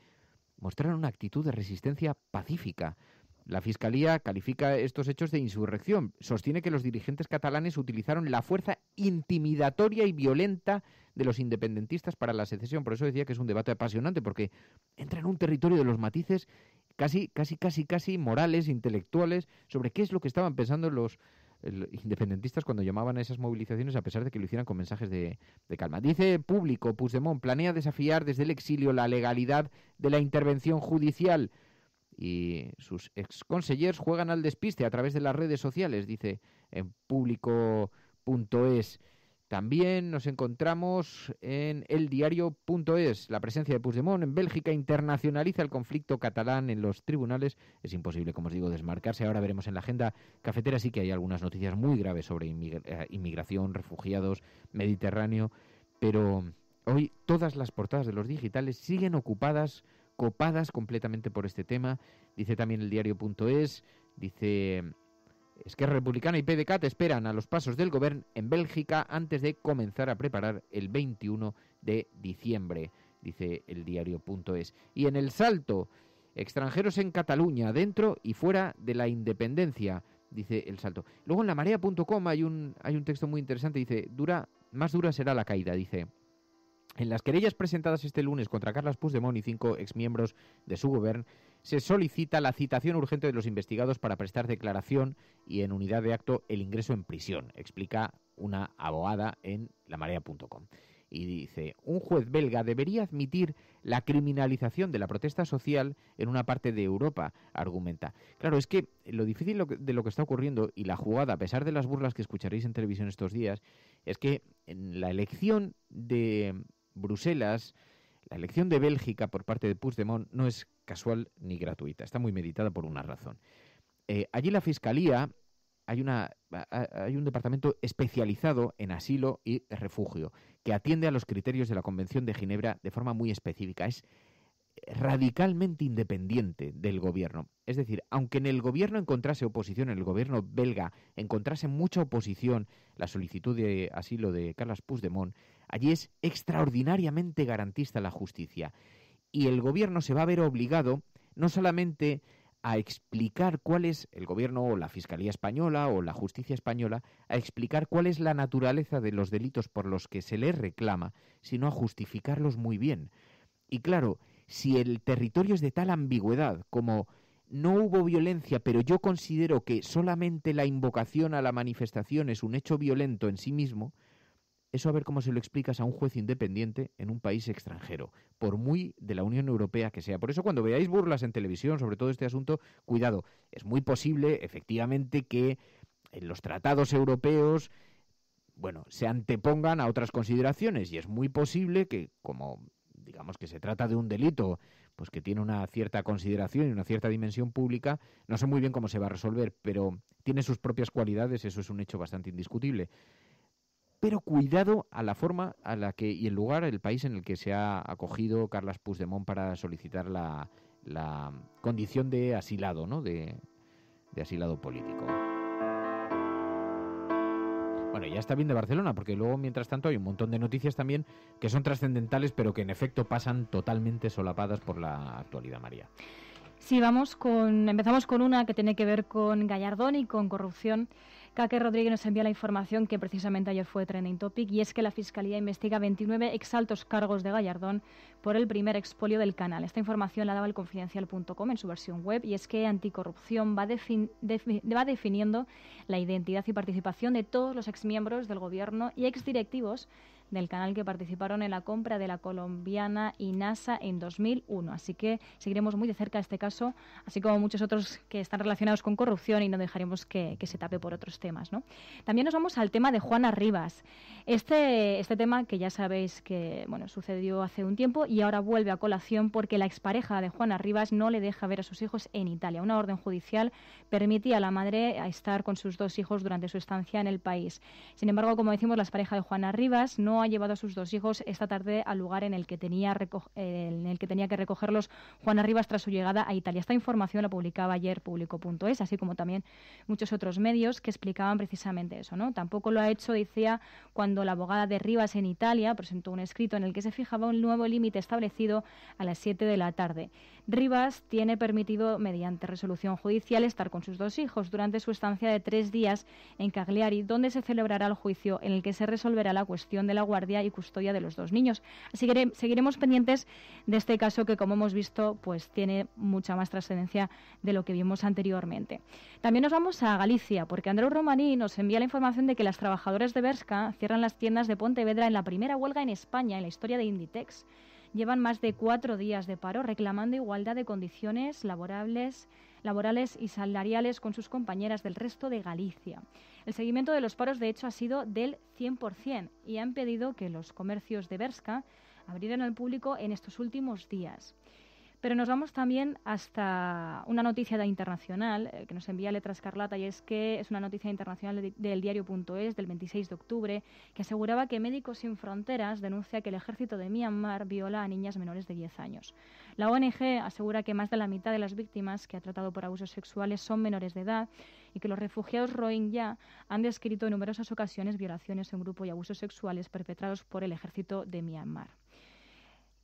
mostraron una actitud de resistencia pacífica. La Fiscalía califica estos hechos de insurrección. Sostiene que los dirigentes catalanes utilizaron la fuerza intimidatoria y violenta de los independentistas para la secesión. Por eso decía que es un debate apasionante, porque entra en un territorio de los matices casi morales, intelectuales, sobre qué es lo que estaban pensando los independentistas cuando llamaban a esas movilizaciones, a pesar de que lo hicieran con mensajes de calma. Dice Público, Puigdemont planea desafiar desde el exilio la legalidad de la intervención judicial y sus exconsellers juegan al despiste a través de las redes sociales, dice en Público.es. También nos encontramos en eldiario.es. La presencia de Puigdemont en Bélgica internacionaliza el conflicto catalán en los tribunales. Es imposible, como os digo, desmarcarse. Ahora veremos en la agenda cafetera. Sí que hay algunas noticias muy graves sobre inmigración, refugiados, Mediterráneo. Pero hoy todas las portadas de los digitales siguen copadas completamente por este tema. Dice también eldiario.es. Dice... Esquerra Republicana y PDeCAT esperan a los pasos del Govern en Bélgica antes de comenzar a preparar el 21 de diciembre, dice el diario.es. Y en El Salto, extranjeros en Cataluña, dentro y fuera de la independencia, dice El Salto. Luego en lamarea.com hay un texto muy interesante, dice, más dura será la caída, dice. En las querellas presentadas este lunes contra Carles Puigdemont y 5 exmiembros de su gobierno, se solicita la citación urgente de los investigados para prestar declaración y en unidad de acto el ingreso en prisión, explica una abogada en lamarea.com. Y dice, un juez belga debería admitir la criminalización de la protesta social en una parte de Europa, argumenta. Claro, es que lo difícil de lo que está ocurriendo y la jugada, a pesar de las burlas que escucharéis en televisión estos días, es que en la elección de Bruselas, la elección de Bélgica por parte de Puigdemont no es casual ni gratuita, está muy meditada por una razón. Allí la Fiscalía, hay un departamento especializado en asilo y refugio que atiende a los criterios de la Convención de Ginebra de forma muy específica. Es radicalmente independiente del gobierno. Es decir, aunque en el gobierno encontrase oposición, en el gobierno belga encontrase mucha oposición la solicitud de asilo de Carles Puigdemont, allí es extraordinariamente garantista la justicia. Y el gobierno se va a ver obligado no solamente a explicar cuál es el gobierno o la Fiscalía Española o la justicia española, a explicar cuál es la naturaleza de los delitos por los que se les reclama, sino a justificarlos muy bien. Y claro, si el territorio es de tal ambigüedad como no hubo violencia, pero yo considero que solamente la invocación a la manifestación es un hecho violento en sí mismo, eso a ver cómo se lo explicas a un juez independiente en un país extranjero, por muy de la Unión Europea que sea. Por eso cuando veáis burlas en televisión sobre todo este asunto, cuidado, es muy posible efectivamente que en los tratados europeos, se antepongan a otras consideraciones y es muy posible que, como digamos que se trata de un delito pues que tiene una cierta consideración y una cierta dimensión pública, no sé muy bien cómo se va a resolver, pero tiene sus propias cualidades, eso es un hecho bastante indiscutible. Pero cuidado a la forma a la que y el lugar, el país en el que se ha acogido Carles Puigdemont para solicitar la condición de asilado, ¿no? De asilado político. Bueno, ya está bien de Barcelona, porque luego, mientras tanto, hay un montón de noticias también que son trascendentales, pero que en efecto pasan totalmente solapadas por la actualidad, María. Sí, empezamos con una que tiene que ver con Gallardón y con corrupción. Kake Rodríguez nos envía la información que precisamente ayer fue trending topic, y es que la Fiscalía investiga 29 exaltos cargos de Gallardón por el primer expolio del canal. Esta información la daba el Confidencial.com en su versión web, y es que Anticorrupción va definiendo la identidad y participación de todos los exmiembros del gobierno y exdirectivos del canal que participaron en la compra de la colombiana INASA en 2001. Así que seguiremos muy de cerca este caso, así como muchos otros que están relacionados con corrupción, y no dejaremos que se tape por otros temas, ¿no? También nos vamos al tema de Juana Rivas. Este tema que ya sabéis que sucedió hace un tiempo y ahora vuelve a colación porque la expareja de Juana Rivas no le deja ver a sus hijos en Italia. Una orden judicial permitía a la madre estar con sus 2 hijos durante su estancia en el país. Sin embargo, como decimos, la expareja de Juana Rivas no ha llevado a sus 2 hijos esta tarde al lugar en el que tenía que recogerlos Juana Rivas tras su llegada a Italia. Esta información la publicaba ayer Público.es, así como también muchos otros medios que explicaban precisamente eso, ¿no? Tampoco lo ha hecho, decía, cuando la abogada de Rivas en Italia presentó un escrito en el que se fijaba un nuevo límite establecido a las 7 de la tarde. Rivas tiene permitido, mediante resolución judicial, estar con sus 2 hijos durante su estancia de 3 días en Cagliari, donde se celebrará el juicio en el que se resolverá la cuestión de la guardia y custodia de los 2 niños. Así que seguiremos pendientes de este caso que, como hemos visto, pues tiene mucha más trascendencia de lo que vimos anteriormente. También nos vamos a Galicia, porque Andreu Romaní nos envía la información de que las trabajadoras de Bershka cierran las tiendas de Pontevedra en la primera huelga en España en la historia de Inditex. Llevan más de 4 días de paro reclamando igualdad de condiciones laborales y salariales con sus compañeras del resto de Galicia. El seguimiento de los paros, de hecho, ha sido del 100% y han pedido que los comercios de Bershka abrieran al público en estos últimos días. Pero nos vamos también hasta una noticia internacional que nos envía Letra Escarlata, y es que es una noticia internacional del diario.es del 26 de octubre que aseguraba que Médicos Sin Fronteras denuncia que el ejército de Myanmar viola a niñas menores de 10 años. La ONG asegura que más de la mitad de las víctimas que ha tratado por abusos sexuales son menores de edad y que los refugiados Rohingya han descrito en numerosas ocasiones violaciones en grupo y abusos sexuales perpetrados por el ejército de Myanmar.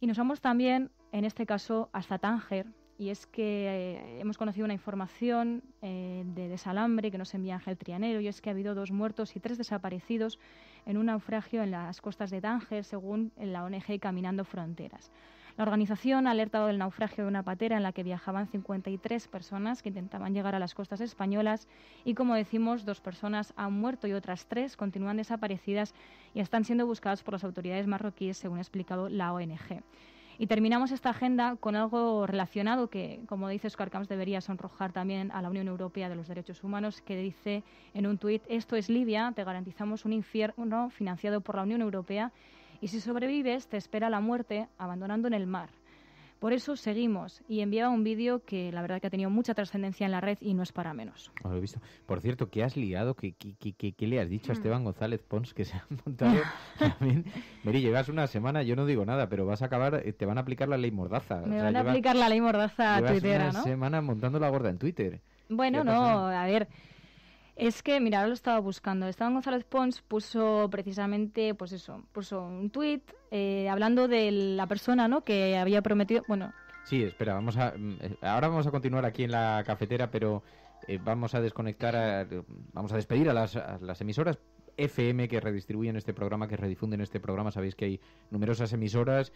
Y nos vamos también, en este caso, hasta Tánger, y es que hemos conocido una información de Desalambre que nos envía Ángel Trianero, y es que ha habido 2 muertos y 3 desaparecidos en un naufragio en las costas de Tánger, según la ONG Caminando Fronteras. La organización ha alertado del naufragio de una patera en la que viajaban 53 personas que intentaban llegar a las costas españolas y, como decimos, 2 personas han muerto y otras 3 continúan desaparecidas y están siendo buscadas por las autoridades marroquíes, según ha explicado la ONG. Y terminamos esta agenda con algo relacionado que, como dice Óscar Camps, debería sonrojar también a la Unión Europea de los Derechos Humanos, que dice en un tuit: esto es Libia, te garantizamos un infierno financiado por la Unión Europea y si sobrevives te espera la muerte abandonando en el mar. Por eso seguimos, y enviaba un vídeo que la verdad que ha tenido mucha trascendencia en la red y no es para menos. Lo he visto. Por cierto, ¿qué has liado? ¿Qué le has dicho a Esteban González Pons que se ha montado también? Mary, llevas una semana, yo no digo nada, pero vas a acabar, te van a aplicar la ley Mordaza. Me van a aplicar la ley Mordaza a Twitter, ¿no? Una semana montando la gorda en Twitter. Bueno, no, a ver... Es que, mira, ahora lo estaba buscando. Esteban González Pons puso precisamente, pues eso, puso un tuit hablando de la persona, ¿no?, que había prometido, bueno... Sí, espera, ahora vamos a continuar aquí en la cafetera, pero vamos a desconectar, vamos a despedir a las emisoras FM que redistribuyen este programa, que redifunden este programa. Sabéis que hay numerosas emisoras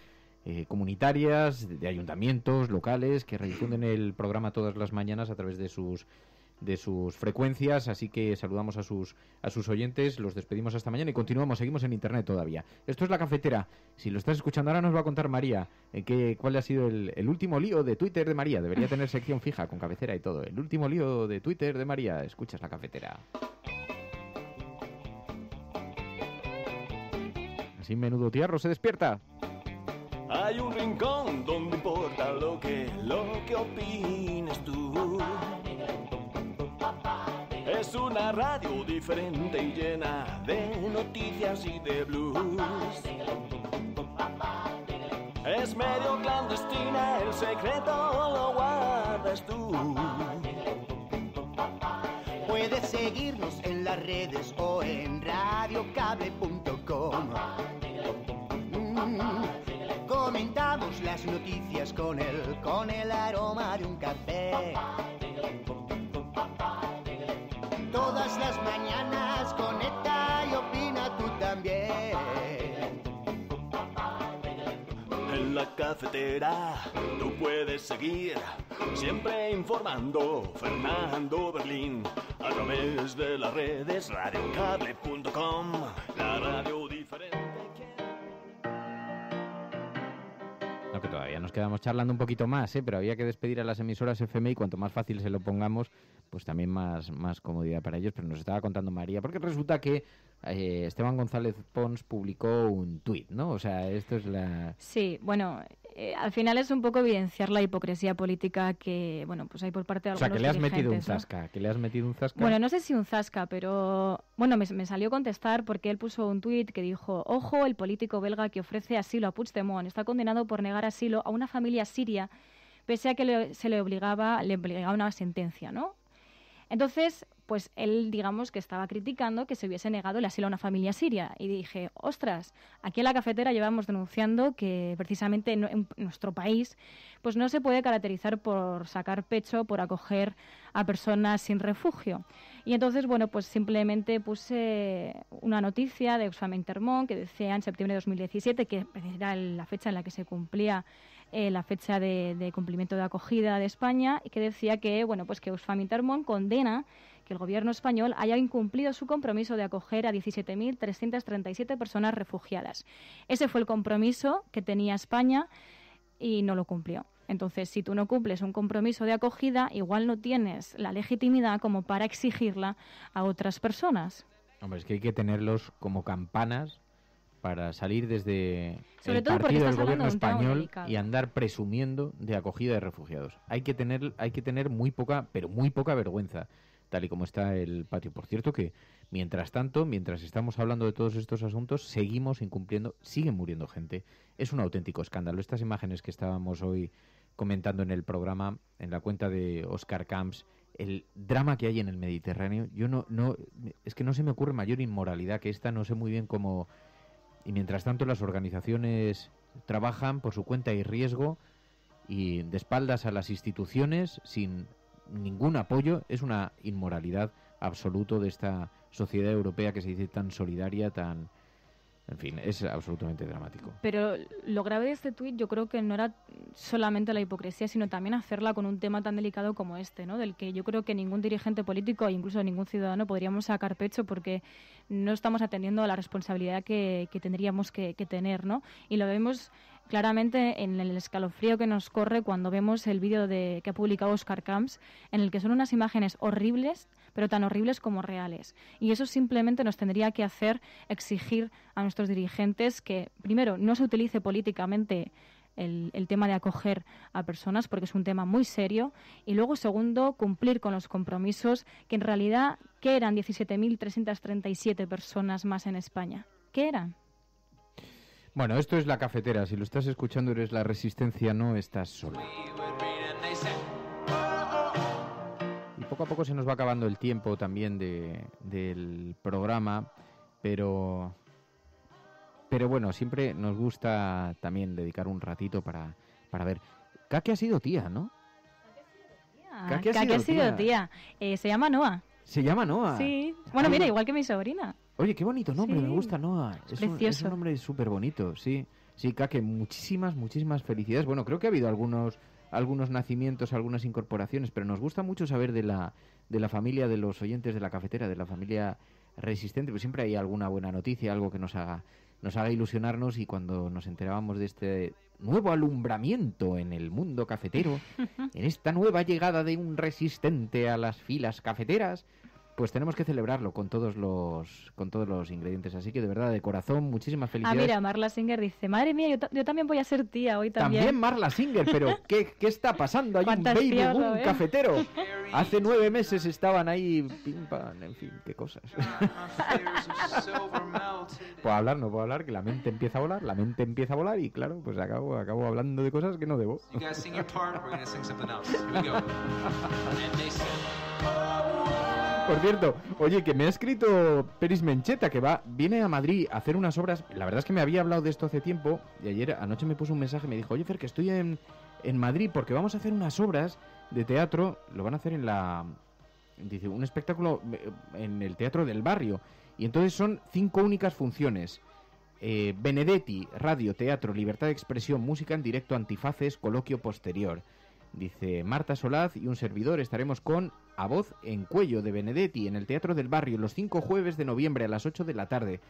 comunitarias, de ayuntamientos locales, que redifunden el programa todas las mañanas a través de sus frecuencias, así que saludamos a sus oyentes, los despedimos hasta mañana y continuamos, seguimos en internet todavía. Esto es La Cafetera. Si lo estás escuchando ahora nos va a contar María cuál ha sido el último lío de Twitter de María. Debería tener sección fija con cabecera y todo. El último lío de Twitter de María. Escuchas La Cafetera. Así menudo tiarro se despierta. Hay un rincón donde importa lo que opines tú. Es una radio diferente y llena de noticias y de blues. Es medio clandestina, el secreto lo guardas tú. Puedes seguirnos en las redes o en radiocable.com. Comentamos las noticias con el aroma de un café. Todas las mañanas conecta y opina tú también. En La Cafetera tú puedes seguir siempre informando Fernando Berlín a través de las redes radiocable.com, la radio diferente. No, que todavía nos quedamos charlando un poquito más, pero había que despedir a las emisoras FM y cuanto más fácil se lo pongamos, pues también más comodidad para ellos. Pero nos estaba contando María, porque resulta que Esteban González Pons publicó un tuit, ¿no? O sea, esto es la... Sí, bueno, al final es un poco evidenciar la hipocresía política que, bueno, pues hay por parte de algunos dirigentes. O sea, que le has metido un zasca, Bueno, no sé si un zasca, pero, bueno, me salió contestar porque él puso un tuit que dijo: ojo, el político belga que ofrece asilo a Puigdemont está condenado por negar asilo a una familia siria, pese a que se le obligaba una sentencia, ¿no? Entonces, pues él, digamos, que estaba criticando que se hubiese negado el asilo a una familia siria. Y dije, ostras, aquí en La Cafetera llevamos denunciando que precisamente en nuestro país pues no se puede caracterizar por sacar pecho, por acoger a personas sin refugio. Y entonces, bueno, pues simplemente puse una noticia de Oxfam Intermón que decía en septiembre de 2017, que era la fecha en la que se cumplía la fecha de cumplimiento de acogida de España, y que decía que, bueno, pues que Oxfam Intermón condena que el gobierno español haya incumplido su compromiso de acoger a 17.337 personas refugiadas. Ese fue el compromiso que tenía España y no lo cumplió. Entonces, si tú no cumples un compromiso de acogida, igual no tienes la legitimidad como para exigirla a otras personas. Hombre, es que hay que tenerlos como campanas para salir desde Sobre el todo porque partido del estás hablando gobierno de un tema muy español delicado. y andar presumiendo de acogida de refugiados. Hay que tener muy poca, pero muy poca vergüenza, tal y como está el patio. Por cierto que, mientras tanto, mientras estamos hablando de todos estos asuntos, seguimos incumpliendo, sigue muriendo gente. Es un auténtico escándalo. Estas imágenes que estábamos hoy comentando en el programa, en la cuenta de Oscar Camps, el drama que hay en el Mediterráneo, es que no se me ocurre mayor inmoralidad que esta, no sé muy bien cómo. Y mientras tanto las organizaciones trabajan por su cuenta y riesgo y de espaldas a las instituciones sin ningún apoyo. Es una inmoralidad absoluta de esta sociedad europea que se dice tan solidaria, tan... En fin, es absolutamente dramático. Pero lo grave de este tuit yo creo que no era solamente la hipocresía, sino también hacerla con un tema tan delicado como este, ¿no? Del que yo creo que ningún dirigente político e incluso ningún ciudadano podríamos sacar pecho porque no estamos atendiendo a la responsabilidad que tendríamos que tener, ¿no? Y lo vemos claramente en el escalofrío que nos corre cuando vemos el vídeo que ha publicado Oscar Camps, en el que son unas imágenes horribles, pero tan horribles como reales. Y eso simplemente nos tendría que hacer exigir a nuestros dirigentes que, primero, no se utilice políticamente el tema de acoger a personas, porque es un tema muy serio, y luego, segundo, cumplir con los compromisos que en realidad, ¿qué eran 17.337 personas más en España? ¿Qué eran? Bueno, esto es La Cafetera. Si lo estás escuchando, eres La Resistencia, no estás solo. Y poco a poco se nos va acabando el tiempo también del programa, pero bueno, siempre nos gusta también dedicar un ratito para ver. Kake ha sido tía, ¿no? Kake ha sido tía. Se llama Noa. ¿Se llama Noa? Sí. Bueno, mira, igual que mi sobrina. Oye, qué bonito nombre, Sí. me gusta Noa. Es un nombre súper bonito, sí. Sí, Kake, muchísimas felicidades. Bueno, creo que ha habido algunos nacimientos, algunas incorporaciones, pero nos gusta mucho saber de la familia de los oyentes de La Cafetera, de la familia resistente, pues siempre hay alguna buena noticia, algo que nos haga ilusionarnos, y cuando nos enterábamos de este nuevo alumbramiento en el mundo cafetero, en esta nueva llegada de un resistente a las filas cafeteras, pues tenemos que celebrarlo con todos los ingredientes. Así que de verdad, de corazón, muchísimas felicidades. Mira, Marla Singer dice, madre mía, yo también voy a ser tía hoy también. También Marla Singer, pero ¿qué está pasando? Hay un baby boom cafetero. Hace 9 meses estaban ahí, pim, pam, en fin, qué cosas. Puedo hablar, que la mente empieza a volar, y claro, pues acabo hablando de cosas que no debo. Por cierto, oye, que me ha escrito Peris Mencheta, que viene a Madrid a hacer unas obras. La verdad es que me había hablado de esto hace tiempo, y anoche me puso un mensaje y me dijo, oye, Fer, que estoy en Madrid porque vamos a hacer unas obras de teatro. Lo van a hacer dice, un espectáculo en el Teatro del Barrio. Y entonces son 5 únicas funciones. Benedetti, radio, teatro, libertad de expresión, música en directo, antifaces, coloquio posterior. Dice Marta Solaz y un servidor estaremos con A Voz en Cuello de Benedetti en el Teatro del Barrio los 5 jueves de noviembre a las 8 de la tarde.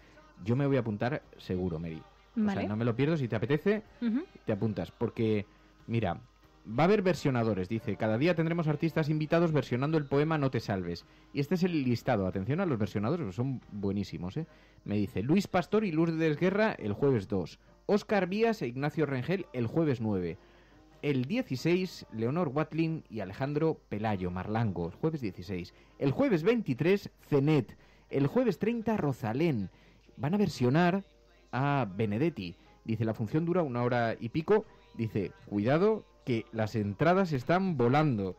Yo me voy a apuntar seguro, Mary. Vale. O sea, no me lo pierdo. Si te apetece, te apuntas. Porque, mira, va a haber versionadores. Dice, cada día tendremos artistas invitados versionando el poema No te salves. Y este es el listado. Atención a los versionadores, que son buenísimos, ¿eh? Me dice Luis Pastor y Lourdes Guerra el jueves 2. Óscar Vías e Ignacio Rengel el jueves 9. El 16, Leonor Watling y Alejandro Pelayo, Marlango, el jueves 16. El jueves 23, Cenet. El jueves 30, Rosalén. Van a versionar a Benedetti. Dice, la función dura 1 hora y pico. Dice, cuidado, que las entradas están volando,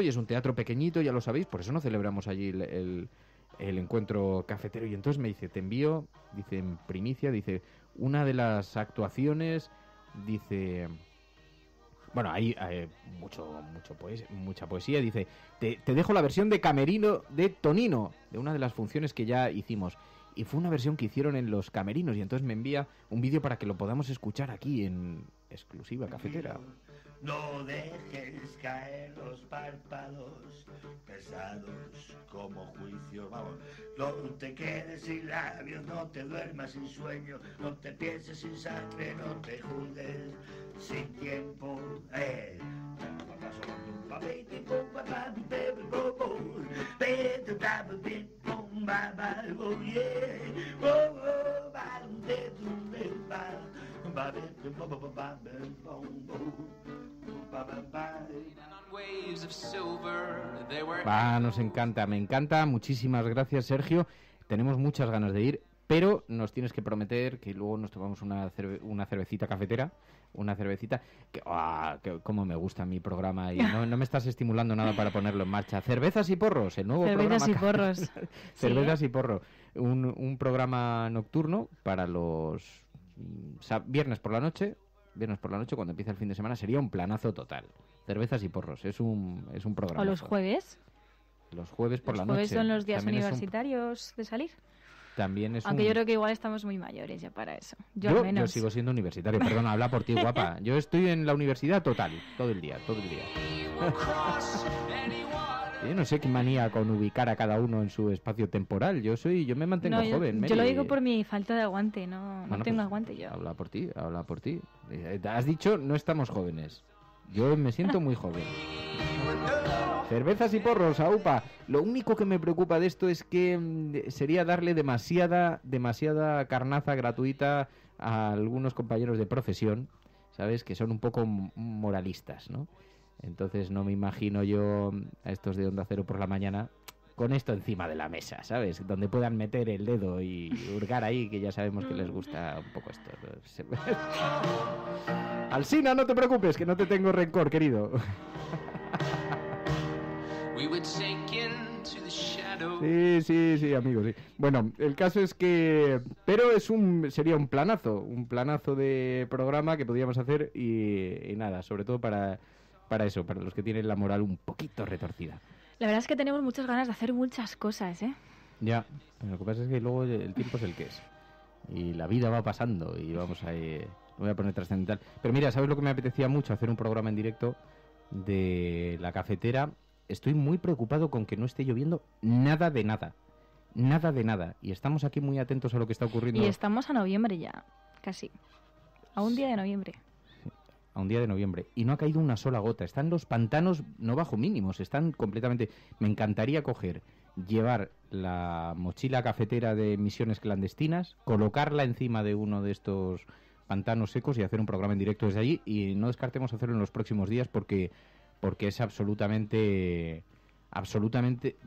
y es un teatro pequeñito, ya lo sabéis, por eso no celebramos allí el encuentro cafetero. Y entonces me dice, te envío, dice, en primicia, dice, una de las actuaciones, dice... Bueno, hay mucha poesía. Dice, te dejo la versión de Camerino de Tonino, de una de las funciones que ya hicimos. Y fue una versión que hicieron en los camerinos. Y entonces me envía un vídeo para que lo podamos escuchar aquí en exclusiva cafetera. No dejes caer los párpados pesados como juicio. Vamos, no te quedes sin labios, no te duermas sin sueño, no te pienses sin sangre, no te juzgues sin tiempo. Nos encanta, me encanta. Muchísimas gracias, Sergio. Tenemos muchas ganas de ir, pero nos tienes que prometer que luego nos tomamos una cervecita cafetera, una cervecita. Que cómo me gusta mi programa y no me estás estimulando nada para ponerlo en marcha. Cervezas y porros, el nuevo programa. Cervezas y porros. Cervezas y porro. Un programa nocturno para los viernes por la noche, cuando empieza el fin de semana, sería un planazo total. Cervezas y porros, es un programa. ¿O los jueves? Los jueves por la noche. Los jueves son los días universitarios de salir. También es Aunque yo creo que igual estamos muy mayores ya para eso. Yo al menos. Yo sigo siendo universitario, perdona, habla por ti, guapa. Yo estoy en la universidad total, todo el día. Yo no sé qué manía con ubicar a cada uno en su espacio temporal. Yo me mantengo joven. Yo lo digo por mi falta de aguante, no tengo pues, aguante yo. Habla por ti. Has dicho no estamos jóvenes. Yo me siento muy joven. Cervezas y porros, aupa. Lo único que me preocupa de esto es que sería darle demasiada carnaza gratuita a algunos compañeros de profesión, ¿sabes? Que son un poco moralistas, ¿no? Entonces no me imagino yo a estos de Onda Cero por la mañana con esto encima de la mesa, ¿sabes? Donde puedan meter el dedo y hurgar ahí, que ya sabemos que les gusta un poco esto. Alsina, no te preocupes, que no te tengo rencor, querido. Sí, amigo, sí. Bueno, el caso es que... Pero sería un planazo de programa que podríamos hacer y nada, sobre todo para eso, para los que tienen la moral un poquito retorcida. La verdad es que tenemos muchas ganas de hacer muchas cosas, ¿eh? Ya, pero lo que pasa es que luego el tiempo es el que es. Y la vida va pasando y vamos a ir... Me voy a poner trascendental. Pero mira, ¿sabes lo que me apetecía mucho? Hacer un programa en directo de la cafetera. Estoy muy preocupado con que no esté lloviendo nada de nada. Nada de nada. Y estamos aquí muy atentos a lo que está ocurriendo. Y estamos a noviembre ya, casi. A un día de noviembre. Sí, a un día de noviembre. Y no ha caído una sola gota. Están los pantanos no bajo mínimos. Están completamente... Me encantaría llevar la mochila cafetera de misiones clandestinas, colocarla encima de uno de estos pantanos secos y hacer un programa en directo desde allí. Y no descartemos hacerlo en los próximos días porque es absolutamente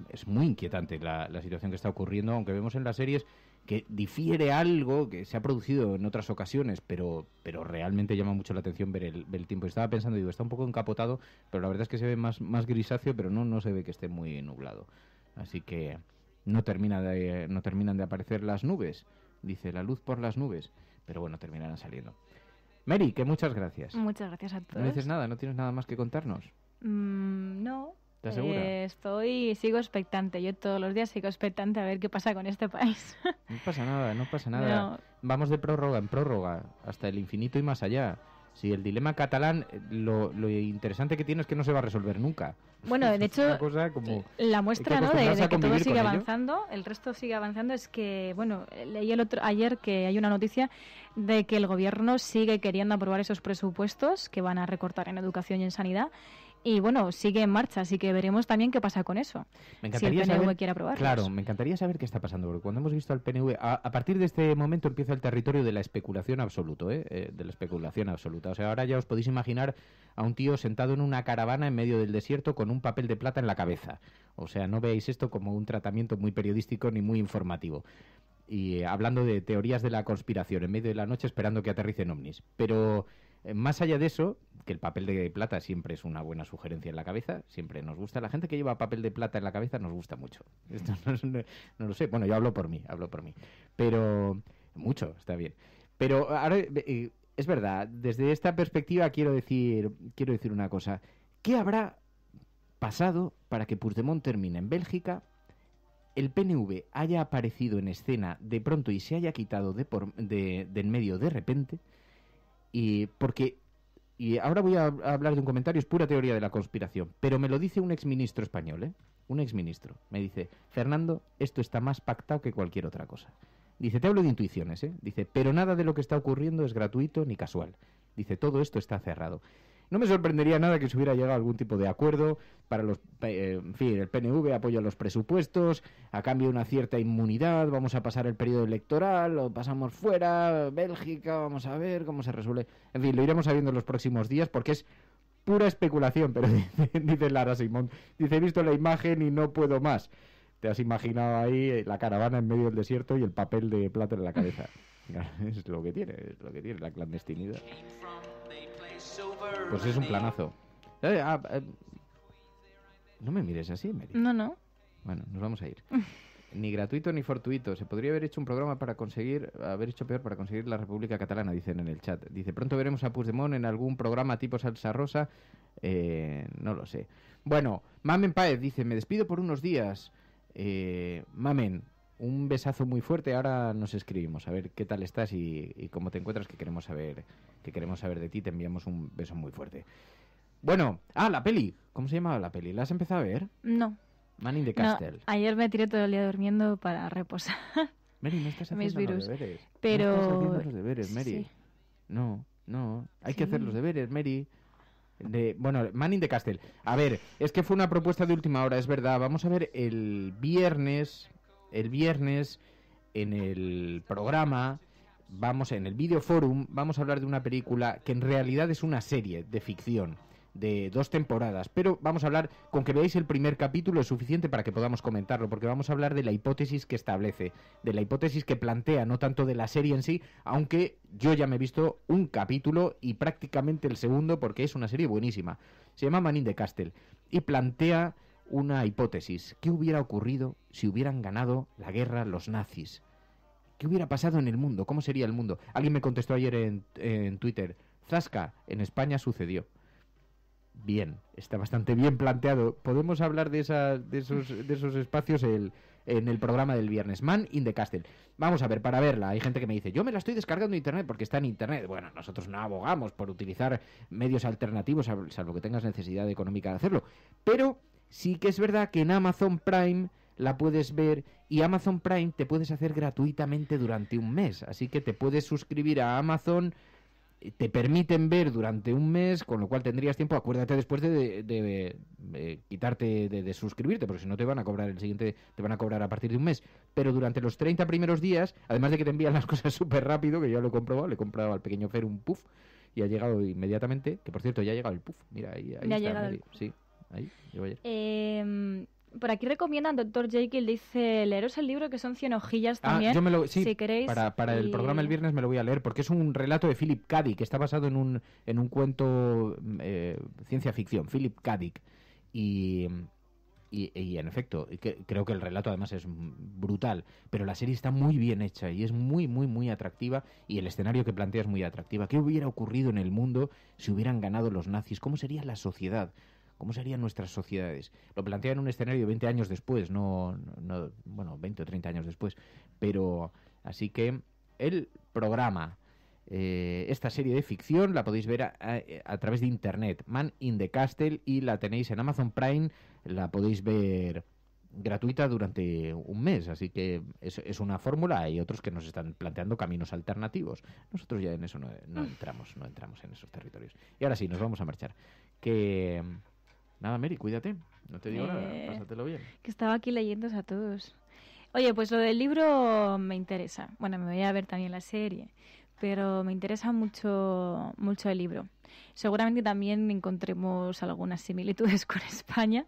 es muy inquietante la situación que está ocurriendo, aunque vemos en las series que difiere algo que se ha producido en otras ocasiones, pero realmente llama mucho la atención ver el tiempo. Estaba pensando, está un poco encapotado, pero la verdad es que se ve más grisáceo, pero no se ve que esté muy nublado. Así que no terminan de aparecer las nubes, dice la luz por las nubes, pero bueno, terminarán saliendo. Mary, que muchas gracias. Muchas gracias a todos. ¿No dices nada? ¿No tienes nada más que contarnos? No. ¿Estás segura? Sigo expectante. Yo todos los días sigo expectante a ver qué pasa con este país. No pasa nada. No. Vamos de prórroga en prórroga, hasta el infinito y más allá. Si el dilema catalán, lo interesante que tiene es que no se va a resolver nunca. Bueno, de hecho, la muestra, ¿no?, de que todo sigue avanzando, el resto sigue avanzando, es que, bueno, leí ayer que hay una noticia de que el gobierno sigue queriendo aprobar esos presupuestos que van a recortar en educación y en sanidad. Y bueno, sigue en marcha, así que veremos también qué pasa con eso. Me encantaría si el PNV saber, quiere aprobarlos. Claro, me encantaría saber qué está pasando, porque cuando hemos visto al PNV, a partir de este momento empieza el territorio de la especulación absoluta, de la especulación absoluta. O sea, ahora ya os podéis imaginar a un tío sentado en una caravana en medio del desierto con un papel de plata en la cabeza. O sea, no veáis esto como un tratamiento muy periodístico ni muy informativo. Y hablando de teorías de la conspiración en medio de la noche esperando que aterricen ovnis. Pero más allá de eso, que el papel de plata siempre es una buena sugerencia en la cabeza, siempre nos gusta. La gente que lleva papel de plata en la cabeza nos gusta mucho. Esto no lo sé, bueno, yo hablo por mí. Pero mucho, está bien. Pero ahora, es verdad, desde esta perspectiva quiero decir una cosa. ¿Qué habrá pasado para que Puigdemont termine en Bélgica, el PNV haya aparecido en escena de pronto y se haya quitado de en medio de repente? Y ahora voy a hablar de un comentario, es pura teoría de la conspiración, pero me lo dice un exministro español, un exministro. Me dice, Fernando, esto está más pactado que cualquier otra cosa. Dice, te hablo de intuiciones, Dice, pero nada de lo que está ocurriendo es gratuito ni casual. Dice, todo esto está cerrado. No me sorprendería nada que se hubiera llegado a algún tipo de acuerdo para los... en fin, el PNV apoya los presupuestos, a cambio de una cierta inmunidad, vamos a pasar el periodo electoral, lo pasamos fuera, Bélgica, vamos a ver cómo se resuelve. En fin, lo iremos sabiendo en los próximos días porque es pura especulación, pero dice Lara Simón, dice, he visto la imagen y no puedo más. Te has imaginado ahí la caravana en medio del desierto y el papel de plata en la cabeza. Es lo que tiene la clandestinidad. Pues es un planazo. No me mires así, Mary. No. Bueno, nos vamos a ir. Ni gratuito ni fortuito. Se podría haber hecho un programa haber hecho peor para conseguir la República Catalana, dicen en el chat. Dice, pronto veremos a Puigdemont en algún programa tipo Salsa Rosa. No lo sé. Bueno, Mamen Páez dice, me despido por unos días. Mamen, un besazo muy fuerte. Ahora nos escribimos a ver qué tal estás y cómo te encuentras, que queremos saber de ti. Te enviamos un beso muy fuerte. Bueno, la peli. ¿Cómo se llamaba la peli? ¿La has empezado a ver? No. Man in the Castle. No, ayer me tiré todo el día durmiendo para reposar. Mary, no estás haciendo los deberes. Pero... No estás haciendo los deberes, Mary. Sí. No. Hay que hacer los deberes, Mary. Bueno, Man in the Castle. A ver, es que fue una propuesta de última hora, es verdad. Vamos a ver el viernes en el programa, en el Video Forum, vamos a hablar de una película que en realidad es una serie de ficción de 2 temporadas, pero vamos a hablar, con que veáis el primer capítulo es suficiente para que podamos comentarlo, porque vamos a hablar de la hipótesis que establece, de la hipótesis que plantea, no tanto de la serie en sí, aunque yo ya me he visto un capítulo y prácticamente el segundo, porque es una serie buenísima. Se llama Man in the Castle y plantea una hipótesis. ¿Qué hubiera ocurrido si hubieran ganado la guerra los nazis? ¿Qué hubiera pasado en el mundo? ¿Cómo sería el mundo? Alguien me contestó ayer en Twitter, Zasca, en España sucedió. Bien, está bastante bien planteado. Podemos hablar de esos espacios en el programa del viernes. Man in the Castle. Vamos a ver, para verla, hay gente que me dice, yo me la estoy descargando de internet porque está en internet. Bueno, nosotros no abogamos por utilizar medios alternativos, salvo que tengas necesidad económica de hacerlo. Pero sí que es verdad que en Amazon Prime la puedes ver, y Amazon Prime te puedes hacer gratuitamente durante un mes. Así que te puedes suscribir a Amazon, te permiten ver durante un mes, con lo cual tendrías tiempo. Acuérdate después de quitarte de suscribirte, porque si no te van a cobrar el siguiente, te van a cobrar a partir de un mes. Pero durante los 30 primeros días, además de que te envían las cosas súper rápido, que yo lo he comprobado, le he comprado al pequeño Fer un puff y ha llegado inmediatamente, que por cierto ya ha llegado el puff. Mira, ahí está. Llegado sí, ahí, llegó ayer. Por aquí recomiendan, Dr. Jekyll dice, leeros el libro, que son 100 hojillas también, sí, si queréis. Para el programa el viernes me lo voy a leer, porque es un relato de Philip K. Dick, que está basado en un cuento ciencia ficción, Philip K. Dick. Y en efecto, creo que el relato además es brutal, pero la serie está muy bien hecha y es muy, muy, muy atractiva, y el escenario que plantea es muy atractiva. ¿Qué hubiera ocurrido en el mundo si hubieran ganado los nazis? ¿Cómo sería la sociedad? ¿Cómo serían nuestras sociedades? Lo plantea en un escenario de 20 años después, no 20 o 30 años después. Pero, así que, el programa, esta serie de ficción, la podéis ver a través de internet, Man in the Castle, y la tenéis en Amazon Prime, la podéis ver gratuita durante un mes. Así que es una fórmula. Hay otros que nos están planteando caminos alternativos. Nosotros ya en eso no entramos en esos territorios. Y ahora sí, nos vamos a marchar. Nada, Mary, cuídate. No te digo nada, pásatelo bien. Que estaba aquí leyéndose a todos. Oye, pues lo del libro me interesa. Bueno, me voy a ver también la serie, pero me interesa mucho el libro. Seguramente también encontremos algunas similitudes con España.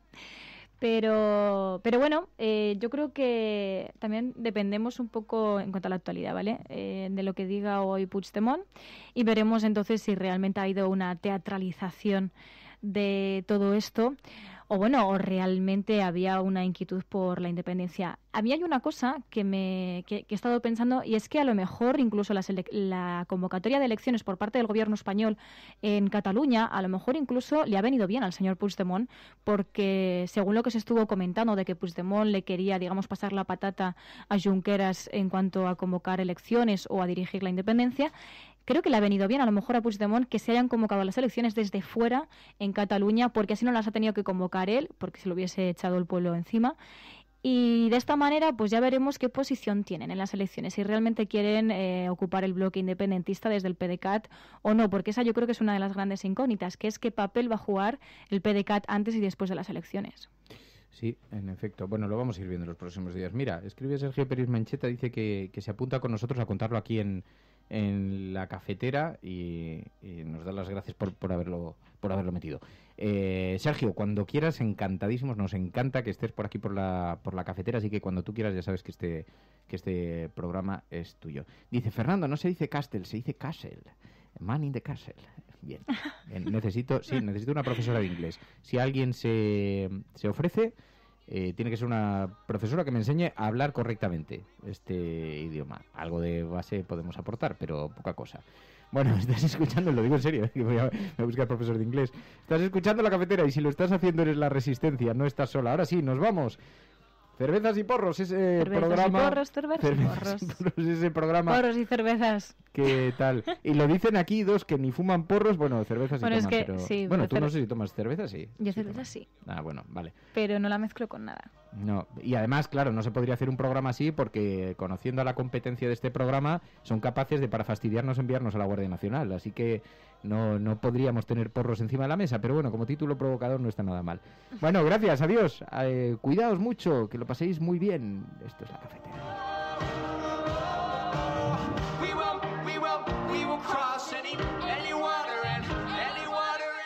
Pero bueno, yo creo que también dependemos un poco en cuanto a la actualidad, ¿vale? De lo que diga hoy Puigdemont, y veremos entonces si realmente ha habido una teatralización de todo esto, o realmente había una inquietud por la independencia. A mí hay una cosa que he estado pensando, y es que a lo mejor incluso la convocatoria de elecciones por parte del gobierno español en Cataluña, a lo mejor incluso le ha venido bien al señor Puigdemont, porque según lo que se estuvo comentando de que Puigdemont le quería, digamos, pasar la patata a Junqueras en cuanto a convocar elecciones o a dirigir la independencia, creo que le ha venido bien a lo mejor a Puigdemont que se hayan convocado las elecciones desde fuera en Cataluña, porque así no las ha tenido que convocar él, porque se lo hubiese echado el pueblo encima. Y de esta manera pues ya veremos qué posición tienen en las elecciones, si realmente quieren ocupar el bloque independentista desde el PDeCAT o no, porque esa yo creo que es una de las grandes incógnitas, que es qué papel va a jugar el PDeCAT antes y después de las elecciones. Sí, en efecto. Bueno, lo vamos a ir viendo en los próximos días. Mira, escribe Sergio Pérez Mencheta, dice que se apunta con nosotros a contarlo aquí en la cafetera y nos da las gracias por haberlo metido. Sergio, cuando quieras, encantadísimos, nos encanta que estés por aquí por la cafetera, así que cuando tú quieras ya sabes que este programa es tuyo. Dice Fernando, no se dice Castle, se dice Castle. Man in the Castle. Bien. Necesito una profesora de inglés. Si alguien se ofrece, tiene que ser una profesora que me enseñe a hablar correctamente este idioma. Algo de base podemos aportar, pero poca cosa. Bueno, estás escuchando, lo digo en serio, que voy a buscar profesor de inglés. Estás escuchando La Cafetera y si lo estás haciendo eres la Resistencia, no estás sola. Ahora sí, nos vamos. Cervezas y porros, ese programa. Cervezas y porros. Ese programa. Porros y cervezas. ¿Qué tal? Y lo dicen aquí dos que ni fuman porros, bueno, cervezas y toman, es que, pero... sí, bueno, pero tú no sé si tomas cerveza, sí. Yo cerveza sí. Ah, bueno, vale. Pero no la mezclo con nada. No, y además, claro, no se podría hacer un programa así porque, conociendo a la competencia de este programa, son capaces de, para fastidiarnos, enviarnos a la Guardia Nacional. Así que no podríamos tener porros encima de la mesa, pero bueno, como título provocador no está nada mal. Bueno, gracias, adiós. Cuidaos mucho, que lo paséis muy bien. Esto es La Cafetera.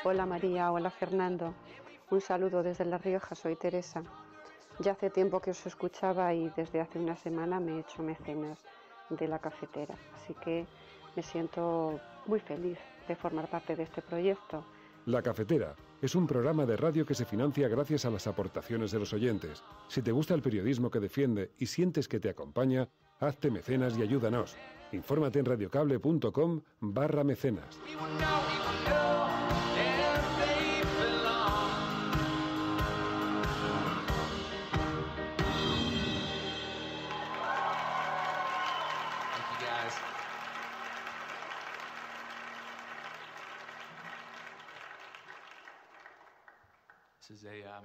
Hola María, hola Fernando. Un saludo desde La Rioja, soy Teresa. Ya hace tiempo que os escuchaba y desde hace una semana me he hecho mecenas de La Cafetera. Así que me siento muy feliz de formar parte de este proyecto. La Cafetera es un programa de radio que se financia gracias a las aportaciones de los oyentes. Si te gusta el periodismo que defiende y sientes que te acompaña, hazte mecenas y ayúdanos. Infórmate en radiocable.com/mecenas. This is a